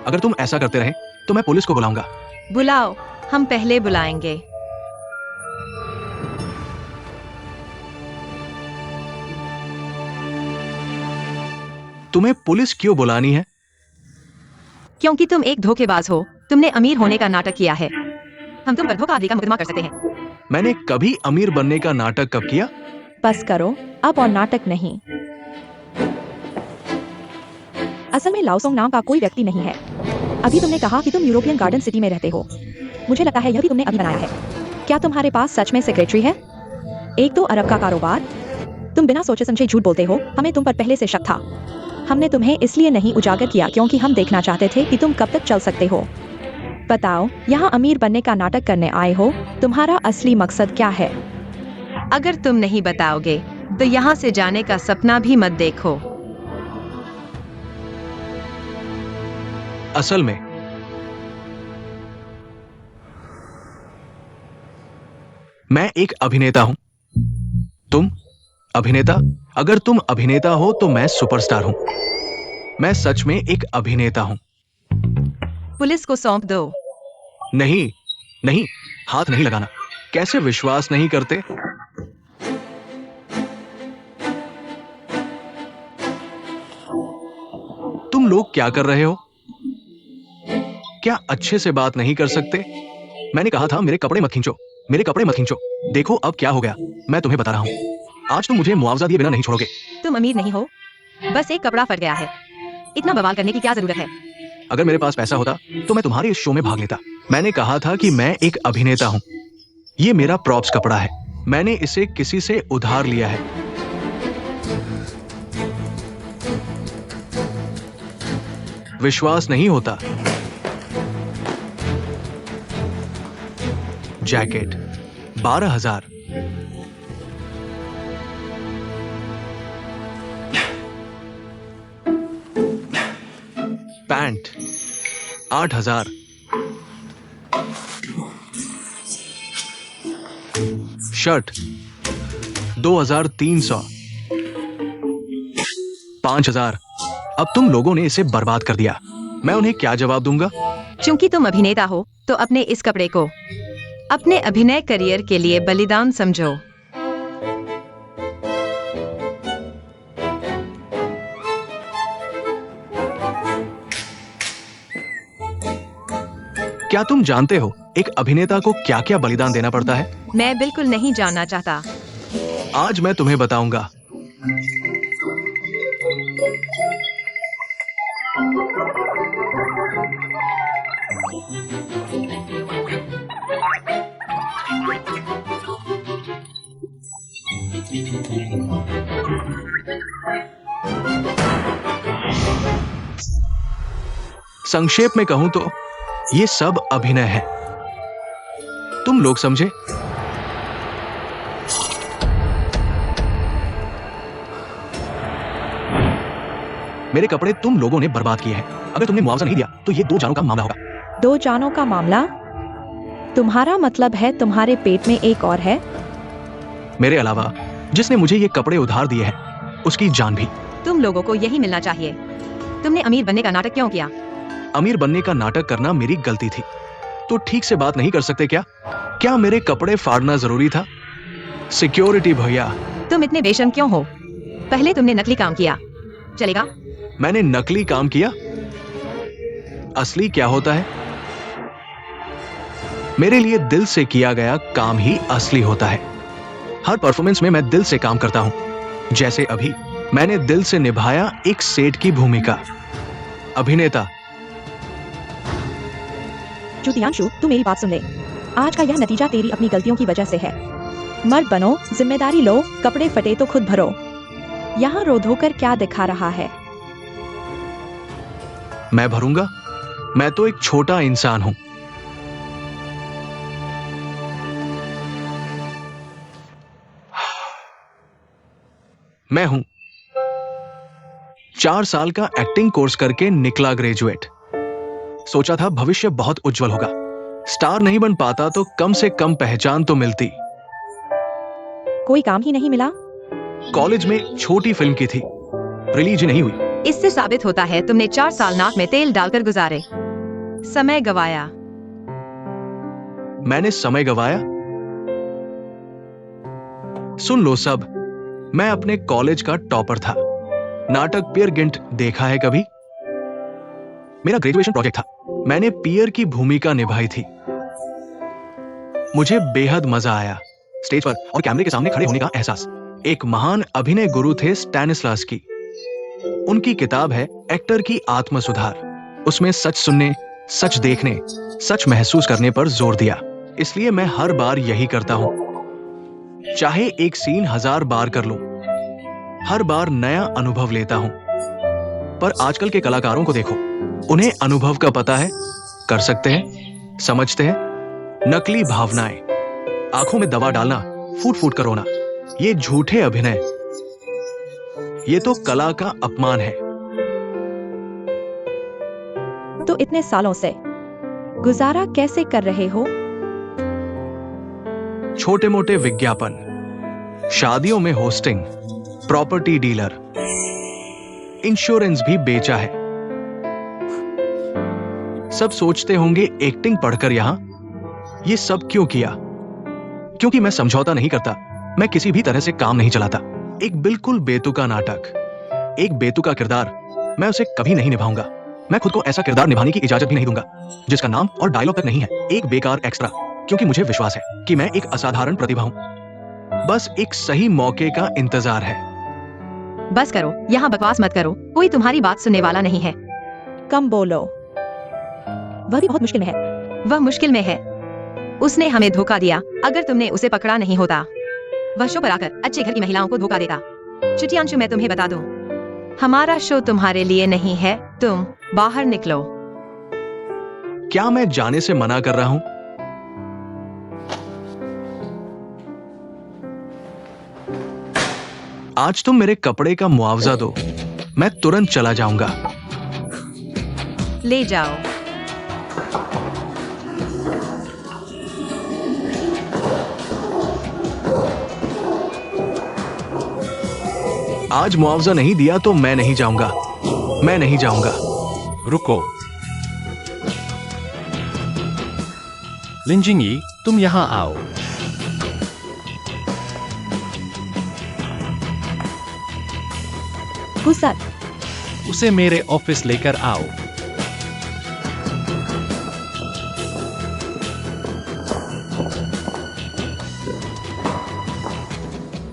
अगर तुम ऐसा करते रहे तो मैं पुलिस को बुलाऊंगा। बुलाओ, हम पहले बुलाएंगे। तुम्हें पुलिस क्यों बुलानी है? क्योंकि तुम एक धोखेबाज हो। तुमने अमीर होने का नाटक किया है। हम तुम पर धोखाधड़ी का मुकदमा कर सकते हैं। मैंने कभी अमीर बनने का नाटक कब किया? बस करो, अब और नाटक नहीं। असल में लाओसोंग नाम का कोई व्यक्ति नहीं है। अभी तुमने कहा कि तुम यूरोपियन गार्डन सिटी में रहते हो। मुझे लगता है यह भी तुमने अभी बनाया है। क्या तुम्हारे पास सच में सेक्रेटरी है? 1-2 अरब का कारोबार? तुम बिना सोचे समझे झूठ बोलते हो। हमें तुम पर पहले से शक था। हमने तुम्हें इसलिए नहीं उजागर किया क्योंकि हम देखना चाहते थे कि तुम कब तक चल सकते हो। बताओ, यहाँ अमीर बनने का नाटक करने आए हो? तुम्हारा असली मकसद क्या है? अगर तुम नहीं बताओगे तो यहाँ से जाने का सपना भी मत देखो। असल में मैं एक अभिनेता हूं। तुम अभिनेता? अगर तुम अभिनेता हो तो मैं सुपरस्टार हूं। मैं सच में एक अभिनेता हूं। पुलिस को सौंप दो। नहीं, नहीं, हाथ नहीं लगाना। कैसे विश्वास नहीं करते? तुम लोग क्या कर रहे हो? क्या अच्छे से बात नहीं कर सकते? मैंने कहा था मेरे कपड़े मत खींचो, मेरे कपड़े मत खींचो। देखो अब क्या हो गया। मैं तुम्हें बता रहा हूं, आज तुम मुझे मुआवजा दिए बिना नहीं छोड़ोगे। तुम अमीर नहीं हो, बस एक कपड़ा फट गया है। इतना बवाल करने की क्या जरूरत है? अगर मेरे पास पैसा होता तो मैं तुम्हारे इस शो में भाग लेता। मैंने कहा था कि मैं एक अभिनेता हूं। ये मेरा प्रॉप्स कपड़ा है। मैंने इसे किसी से उधार लिया है। विश्वास नहीं होता? जैकेट 12,000, पैंट 8,000, शर्ट 2,300, 5,000, अब तुम लोगों ने इसे बर्बाद कर दिया। मैं उन्हें क्या जवाब दूंगा? चूंकि तुम अभिनेता हो तो अपने इस कपड़े को अपने अभिनय करियर के लिए बलिदान समझो। क्या तुम जानते हो एक अभिनेता को क्या क्या बलिदान देना पड़ता है? मैं बिल्कुल नहीं जानना चाहता। आज मैं तुम्हें बताऊंगा। संक्षेप में कहूं तो ये सब अभिनय है। तुम लोग समझे? मेरे कपड़े तुम लोगों ने बर्बाद किए हैं। अगर तुमने मुआवजा नहीं दिया तो ये 2 जानों का मामला होगा। 2 जानों का मामला? तुम्हारा मतलब है तुम्हारे पेट में एक और है? मेरे अलावा जिसने मुझे ये कपड़े उधार दिए हैं उसकी जान भी। तुम लोगों को यही मिलना चाहिए। तुमने अमीर बनने का नाटक क्यों किया? अमीर बनने का नाटक करना मेरी गलती थी। तो ठीक से बात नहीं कर सकते क्या? क्या मेरे कपड़े फाड़ना जरूरी था? सिक्योरिटी भैया। तुम इतने बेशर्म क्यों हो? पहले तुमने नकली काम किया, चलेगा? मैंने नकली काम किया? असली क्या होता है? मेरे लिए दिल से किया गया काम ही असली होता है। हर परफॉर्मेंस में मैं दिल से काम करता हूं। जैसे अभी मैंने दिल से निभाया एक सेठ की भूमिका। अभिनेता। चुतियांशु, तू मेरी बात सुन ले। आज का यह नतीजा तेरी अपनी गलतियों की वजह से है। मर्द बनो, जिम्मेदारी लो, कपड़े फटे तो खुद भरो। यहाँ रो धोकर क्या दिखा रहा है? मैं भरूंगा? मैं तो एक छोटा इंसान हूं। मैं हूं 4 साल का एक्टिंग कोर्स करके निकला ग्रेजुएट। सोचा था भविष्य बहुत उज्जवल होगा। स्टार नहीं बन पाता तो कम से कम पहचान तो मिलती। कोई काम ही नहीं मिला? कॉलेज में छोटी फिल्म की थी, रिलीज ही नहीं हुई। इससे साबित होता है तुमने 4 साल नाक में तेल डालकर गुजारे, समय गवाया। मैंने समय गवाया? सुन लो सब, मैं अपने कॉलेज का टॉपर था। नाटक पियर गिंट देखा है कभी? मेरा ग्रेजुएशन प्रोजेक्ट था। मैंने पियर की भूमिका निभाई थी। मुझे बेहद मजा आया। स्टेज पर और कैमरे के सामने खड़े होने का एहसास। एक महान अभिनय गुरु थे स्टैनिस्लास्की। उनकी किताब है एक्टर की आत्म सुधार। उसमें सच सुनने, सच देखने, सच महसूस करने पर जोर दिया। इसलिए मैं हर बार यही करता हूं। चाहे एक सीन 1000 बार कर लूं, हर बार नया अनुभव लेता हूं। पर आजकल के कलाकारों को देखो, उन्हें अनुभव का पता है, कर सकते हैं, समझते हैं। नकली भावनाएं, आंखों में दवा डालना, फूट फूट कर रोना, ये झूठे अभिनय, ये तो कला का अपमान है। तो इतने सालों से गुजारा कैसे कर रहे हो? छोटे मोटे विज्ञापन, शादियों में होस्टिंग, प्रॉपर्टी डीलर, इंश्योरेंस भी बेचा है। सब सोचते होंगे एक्टिंग पढ़कर यहां ये सब क्यों किया? क्योंकि मैं समझौता नहीं करता। मैं किसी भी तरह से काम नहीं चलाता। एक बिल्कुल बेतुका नाटक, एक बेतुका किरदार, मैं उसे कभी नहीं निभाऊंगा। मैं खुद को ऐसा किरदार निभाने की इजाजत भी नहीं दूंगा जिसका नाम और डायलॉग तक नहीं है। एक बेकार एक्स्ट्रा, क्योंकि मुझे विश्वास है कि मैं एक असाधारण प्रतिभा हूं। बस एक सही मौके का इंतजार है। बस करो, यहाँ बकवास मत करो। कोई तुम्हारी बात सुनने वाला नहीं है। कम बोलो। वह भी बहुत मुश्किल में है। वह मुश्किल में है। उसने हमें धोखा दिया। अगर तुमने उसे पकड़ा नहीं होता, वह शो पर आकर अच्छे घर की महिलाओं को धोखा देता। चुटियांशु, मैं तुम्हें बता दूं, हमारा शो तुम्हारे लिए नहीं है। तुम बाहर निकलो। क्या मैं जाने से मना कर रहा हूं? आज तुम मेरे कपड़े का मुआवजा दो, मैं तुरंत चला जाऊंगा। ले जाओ। आज मुआवजा नहीं दिया तो मैं नहीं जाऊंगा। मैं नहीं जाऊंगा। रुको। लिन जिंगई, तुम यहां आओ। गुस्सा। उसे मेरे ऑफिस लेकर आओ।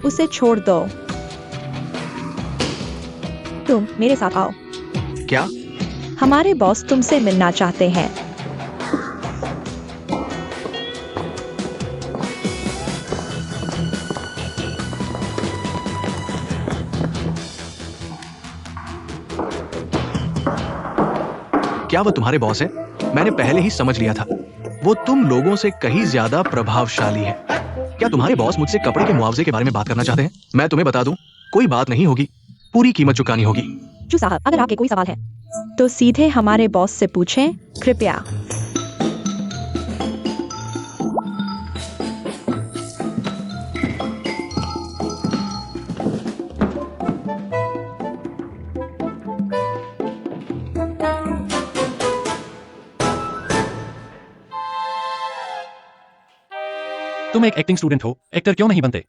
उसे छोड़ दो। तुम मेरे साथ आओ। क्या? हमारे बॉस तुमसे मिलना चाहते हैं। क्या वो तुम्हारे बॉस है? मैंने पहले ही समझ लिया था। वो तुम लोगों से कहीं ज्यादा प्रभावशाली है। क्या तुम्हारे बॉस मुझसे कपड़े के मुआवजे के बारे में बात करना चाहते हैं? मैं तुम्हें बता दूं, कोई बात नहीं होगी, पूरी कीमत चुकानी होगी। चू साहब, अगर आपके कोई सवाल है तो सीधे हमारे बॉस से पूछें, कृपया। तुम एक एक्टिंग स्टूडेंट हो, एक्टर क्यों नहीं बनते?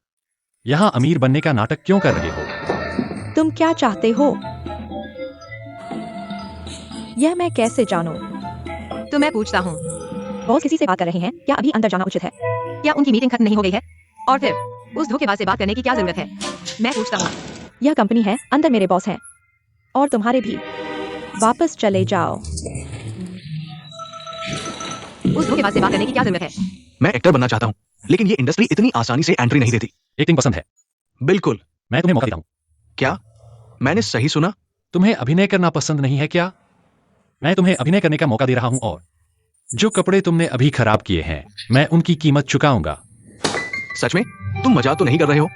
यहां अमीर बनने का नाटक क्यों कर रहे हो? तुम क्या चाहते हो? यह मैं कैसे जानूं? तो मैं पूछता हूँ, बॉस किसी से बात कर रहे हैं, क्या अभी अंदर जाना उचित है? क्या उनकी मीटिंग खत्म नहीं हो गई है? और फिर उस धोखेबाज से बात करने की क्या जरूरत है? मैं पूछता हूँ। यह कंपनी है, अंदर मेरे बॉस हैं। और तुम्हारे भी। वापस चले जाओ। उस धोखेबाज से बात करने की क्या जरूरत है? मैं एक्टर बनना चाहता हूँ, लेकिन ये इंडस्ट्री इतनी आसानी से एंट्री नहीं देती। एक्टिंग पसंद है? बिल्कुल। मैं तुम्हें मौका देता हूं। क्या? मैंने सही सुना? तुम्हें अभिनय करना पसंद नहीं है क्या? मैं तुम्हें अभिनय करने का मौका दे रहा हूं, और जो कपड़े तुमने अभी खराब किए हैं, मैं उनकी कीमत चुकाऊंगा। सच में? तुम मजाक तो नहीं कर रहे हो?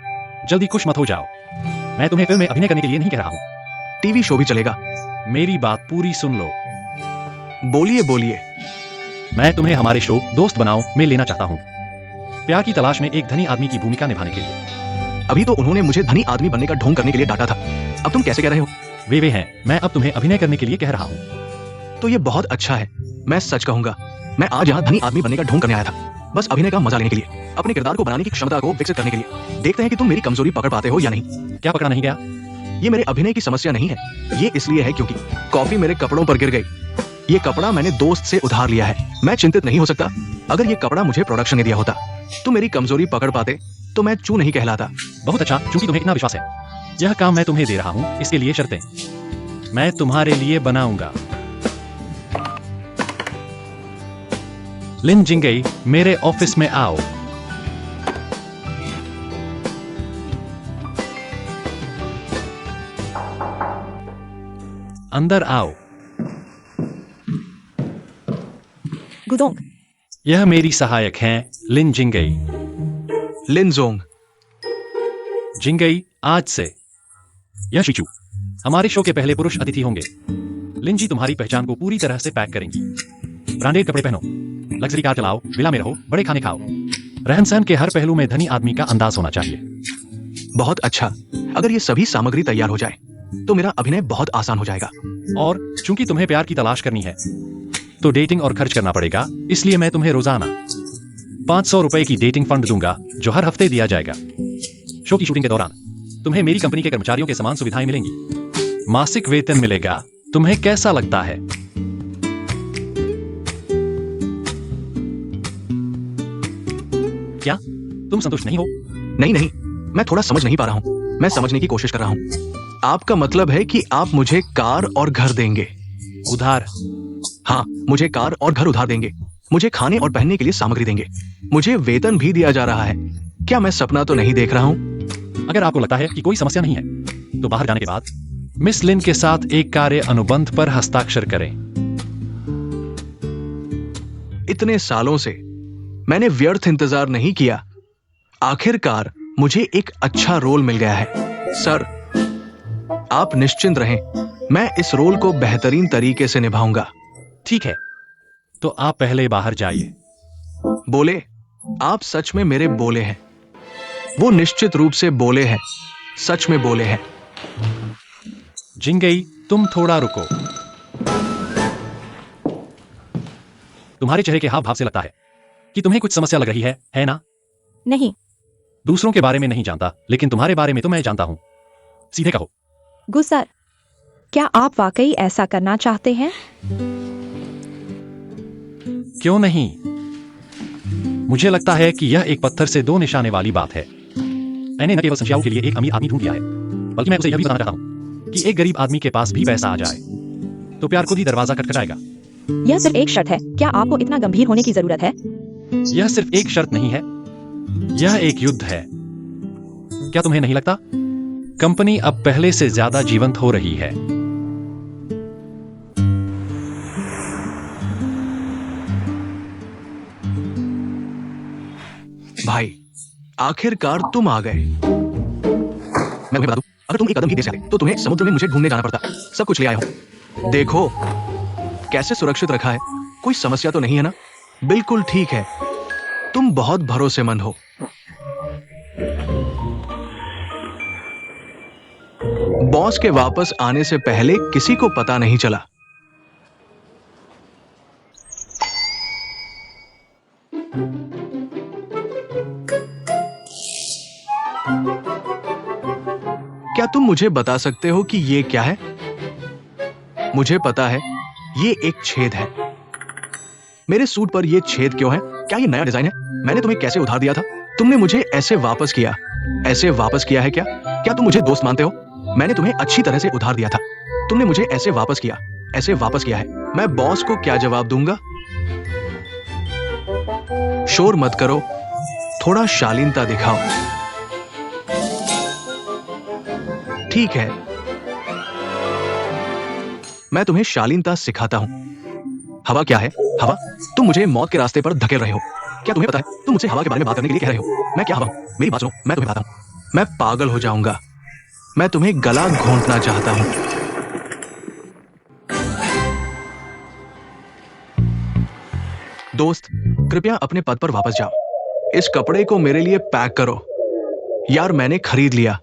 जल्दी खुश मत हो जाओ। मैं तुम्हें फिल्म में अभिनय करने के लिए नहीं कह रहा हूं। टीवी शो भी चलेगा। मेरी बात पूरी सुन लो। बोलिए बोलिए। मैं तुम्हें हमारे शो दोस्त बनाओ में लेना चाहता हूं, प्यार की तलाश में एक धनी आदमी की भूमिका निभाने के लिए। अभी तो उन्होंने मुझे धनी आदमी बनने का ढोंग करने के लिए डांटा था, अब तुम कैसे कह रहे हो? वे हैं। मैं अब तुम्हें अभिनय करने के लिए कह रहा हूं। तो ये बहुत अच्छा है। मैं सच कहूंगा, मैं आज यहाँ धनी आदमी बनने का ढोंग करने आया था, बस अभिनय का मजा लेने के लिए, अपने किरदार को बनाने की क्षमता को विकसित करने के लिए। देखते हैं कि तुम मेरी कमजोरी पकड़ पाते हो या नहीं। क्या पकड़ा नहीं गया? ये मेरे अभिनय की समस्या नहीं है, ये इसलिए है क्योंकि कॉफी मेरे कपड़ों पर गिर गई। ये कपड़ा मैंने दोस्त से उधार लिया है। मैं चिंतित नहीं हो सकता। अगर ये कपड़ा मुझे प्रोडक्शन ने दिया होता तो मेरी कमजोरी पकड़ पाते तो मैं चू नहीं कहलाता। बहुत अच्छा, चूंकि तुम्हें इतना विश्वास है। यह काम मैं तुम्हें दे रहा हूं, इसके लिए शर्तें मैं तुम्हारे लिए बनाऊंगा। लिन जिंगई, मेरे ऑफिस में आओ। अंदर आओ। गुदोंग। यह मेरी सहायक हैं, लिन जिंगई। लिन जोंग। जिंगई, आज से यह शिचू हमारे शो के पहले पुरुष अतिथि होंगे। लिन जी तुम्हारी पहचान को पूरी तरह से पैक करेंगी। ब्रांडेड कपड़े पहनो, लग्जरी कार चलाओ, विला में रहो, बड़े खाने खाओ। रहन सहन के हर पहलू में धनी आदमी का अंदाज होना चाहिए। बहुत अच्छा। अगर ये सभी सामग्री तैयार हो जाए तो मेरा अभिनय बहुत आसान हो जाएगा। और चूंकि तुम्हें प्यार की तलाश करनी है तो डेटिंग और खर्च करना पड़ेगा, इसलिए मैं तुम्हें रोजाना 500 रुपए की डेटिंग फंड दूंगा, जो हर हफ्ते दिया जाएगा। शो की शूटिंग के दौरान तुम्हें मेरी कंपनी के कर्मचारियों के समान सुविधाएं मिलेंगी। मासिक वेतन मिलेगा। तुम्हें कैसा लगता है? क्या तुम संतुष्ट नहीं हो? नहीं नहीं, मैं थोड़ा समझ नहीं पा रहा हूँ। मैं समझने की कोशिश कर रहा हूँ। आपका मतलब है कि आप मुझे कार और घर देंगे? उधार? हाँ, मुझे कार और घर उधार देंगे। मुझे खाने और पहनने के लिए सामग्री देंगे। मुझे वेतन भी दिया जा रहा है। क्या मैं सपना तो नहीं देख रहा हूँ? अगर आपको लगता है कि कोई समस्या नहीं है तो बाहर जाने के बाद मिस लिन के साथ एक कार्य अनुबंध पर हस्ताक्षर करें। इतने सालों से मैंने व्यर्थ इंतजार नहीं किया। आखिरकार मुझे एक अच्छा रोल मिल गया है। सर, आप निश्चिंत रहें, मैं इस रोल को बेहतरीन तरीके से निभाऊंगा। ठीक है, तो आप पहले बाहर जाइए। बोले, आप सच में मेरे बोले हैं। वो निश्चित रूप से बोले हैं, सच में बोले हैं। जिंगई, तुम थोड़ा रुको। तुम्हारे चेहरे के हाव भाव से लगता है कि तुम्हें कुछ समस्या लग रही है ना? नहीं। दूसरों के बारे में नहीं जानता, लेकिन तुम्हारे बारे में तो मैं जानता हूं। सीधे कहो। गुस्सा, क्या आप वाकई ऐसा करना चाहते हैं? क्यों नहीं? मुझे लगता है कि यह एक पत्थर से दो निशाने वाली बात है। मैंने न केवल संख्याओं के लिए एक अमीर आदमी ढूंढ लिया है, बल्कि मैं उसे यह भी बताना चाहता हूं कि एक गरीब आदमी के पास भी पैसा आ जाए तो प्यार खुद ही दरवाजा खटखटाएगा। यह सिर्फ एक शर्त है। क्या आपको इतना गंभीर होने की जरूरत है? यह सिर्फ एक शर्त नहीं है, यह एक युद्ध है। क्या तुम्हें नहीं लगता? कंपनी अब पहले से ज्यादा जीवंत हो रही है। भाई, आखिरकार तुम आ गए। मैं तुम्हें बता दूं, अगर तुम एक कदम भी देर से आते तो तुम्हें समुद्र में मुझे ढूंढने जाना पड़ता। सब कुछ ले आया हूं। देखो कैसे सुरक्षित रखा है। कोई समस्या तो नहीं है ना? बिल्कुल ठीक है। तुम बहुत भरोसेमंद हो। बॉस के वापस आने से पहले किसी को पता नहीं चला। क्या तुम मुझे बता सकते हो कि ये क्या है? मुझे पता है, ये एक छेद है। मेरे सूट पर ये छेद क्यों है? क्या ये नया डिजाइन है? मैंने तुम्हें कैसे उधार दिया था? तुमने मुझे ऐसे वापस किया। ऐसे वापस किया है क्या? क्या तुम मुझे दोस्त मानते हो? मैंने तुम्हें अच्छी तरह से उधार दिया था। तुमने मुझे ऐसे वापस किया। ऐसे वापस किया है। मैं बॉस को क्या जवाब दूंगा? शोर मत करो, थोड़ा शालीनता दिखाओ। ठीक है, मैं तुम्हें शालीनता सिखाता हूं। हवा क्या है? हवा, तुम मुझे मौत के रास्ते पर धकेल रहे हो। क्या तुम्हें पता है तुम मुझसे हवा के बारे में बात करने के लिए कह रहे हो? मैं क्या हवा हूं? मेरी बात सुनो, मैं तुम्हें बताता हूं। मैं पागल हो जाऊंगा। मैं तुम्हें गला घोंटना चाहता हूं। दोस्त, कृपया अपने पद पर वापस जाओ। इस कपड़े को मेरे लिए पैक करो। यार, मैंने खरीद लिया।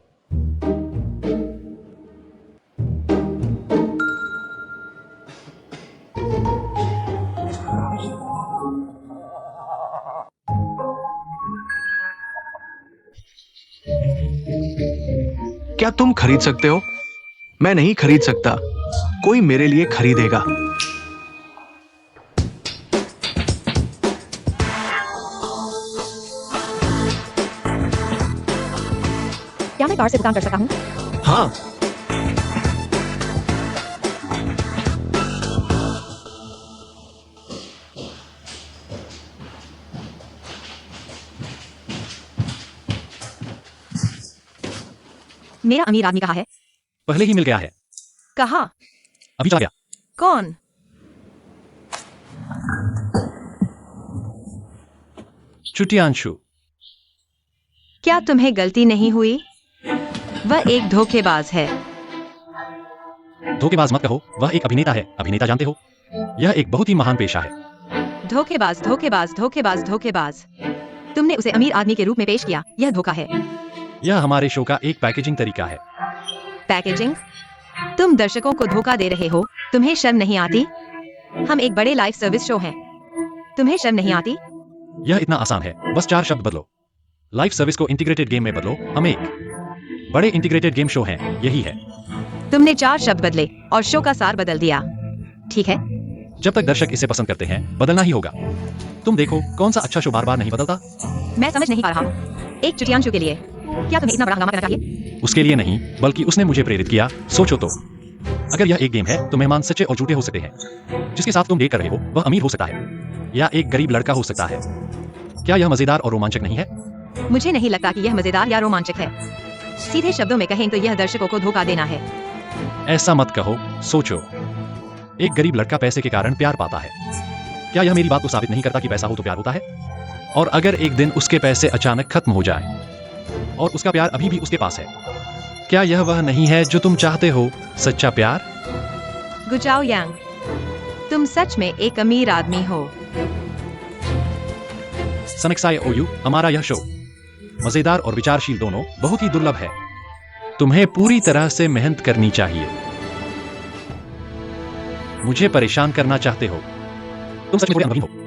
क्या तुम खरीद सकते हो? मैं नहीं खरीद सकता। कोई मेरे लिए खरीदेगा। क्या मैं कार से भुगतान कर सकता हूँ? हाँ, मेरा अमीर आदमी कहाँ है? पहले ही मिल गया है। कहाँ? अभी चला गया। कौन? चुटियांशु। क्या तुम्हें गलती नहीं हुई? वह एक धोखेबाज है। धोखेबाज मत कहो, वह एक अभिनेता है। अभिनेता जानते हो, यह एक बहुत ही महान पेशा है। धोखेबाज, धोखेबाज, धोखेबाज, धोखेबाज। तुमने उसे अमीर आदमी के रूप में पेश किया। यह धोखा है। यह हमारे शो का एक पैकेजिंग तरीका है। पैकेजिंग? तुम दर्शकों को धोखा दे रहे हो। तुम्हें शर्म नहीं आती? हम एक बड़े लाइव सर्विस शो हैं। तुम्हें शर्म नहीं आती? यह इतना आसान है, बस 4 शब्द बदलो। लाइव सर्विस को इंटीग्रेटेड गेम में बदलो। हम एक बड़े इंटीग्रेटेड गेम शो हैं, यही है। तुमने 4 शब्द बदले और शो का सार बदल दिया। ठीक है, जब तक दर्शक इसे पसंद करते हैं, बदलना ही होगा। तुम देखो, कौन सा अच्छा शो बार बार नहीं बदलता। मैं समझ नहीं पा रहा हूँ। एक चुटियांशु के लिए क्या तुम्हें इतना बड़ा हंगामा करना चाहिए? उसके लिए नहीं, बल्कि उसने मुझे प्रेरित किया। सोचो तो, अगर यह एक गेम है तो मेहमान सच्चे और झूठे हो सकते हैं। जिसके साथ तुम डेट कर रहे हो वह अमीर हो सकता है या एक गरीब लड़का हो सकता है। क्या यह मजेदार और रोमांचक नहीं है? मुझे नहीं लगता कि यह मजेदार या रोमांचक है। सीधे शब्दों में कहें तो यह दर्शकों को धोखा देना है। ऐसा मत कहो, सोचो। एक गरीब लड़का पैसे के कारण प्यार पाता है। क्या यह मेरी बात को साबित नहीं करता कि पैसा हो तो प्यार होता है? और अगर एक दिन उसके पैसे अचानक खत्म हो जाएं और उसका प्यार अभी भी उसके पास है, क्या यह वह नहीं है जो तुम चाहते हो, सच्चा प्यार? गुजाओ यांग, तुम सच में एक अमीर आदमी हो। सनक्साई ओयू, हमारा यह शो मजेदार और विचारशील दोनों बहुत ही दुर्लभ है। तुम्हें पूरी तरह से मेहनत करनी चाहिए। मुझे परेशान करना चाहते हो। तुम सच में थोड़े अनुभवी हो।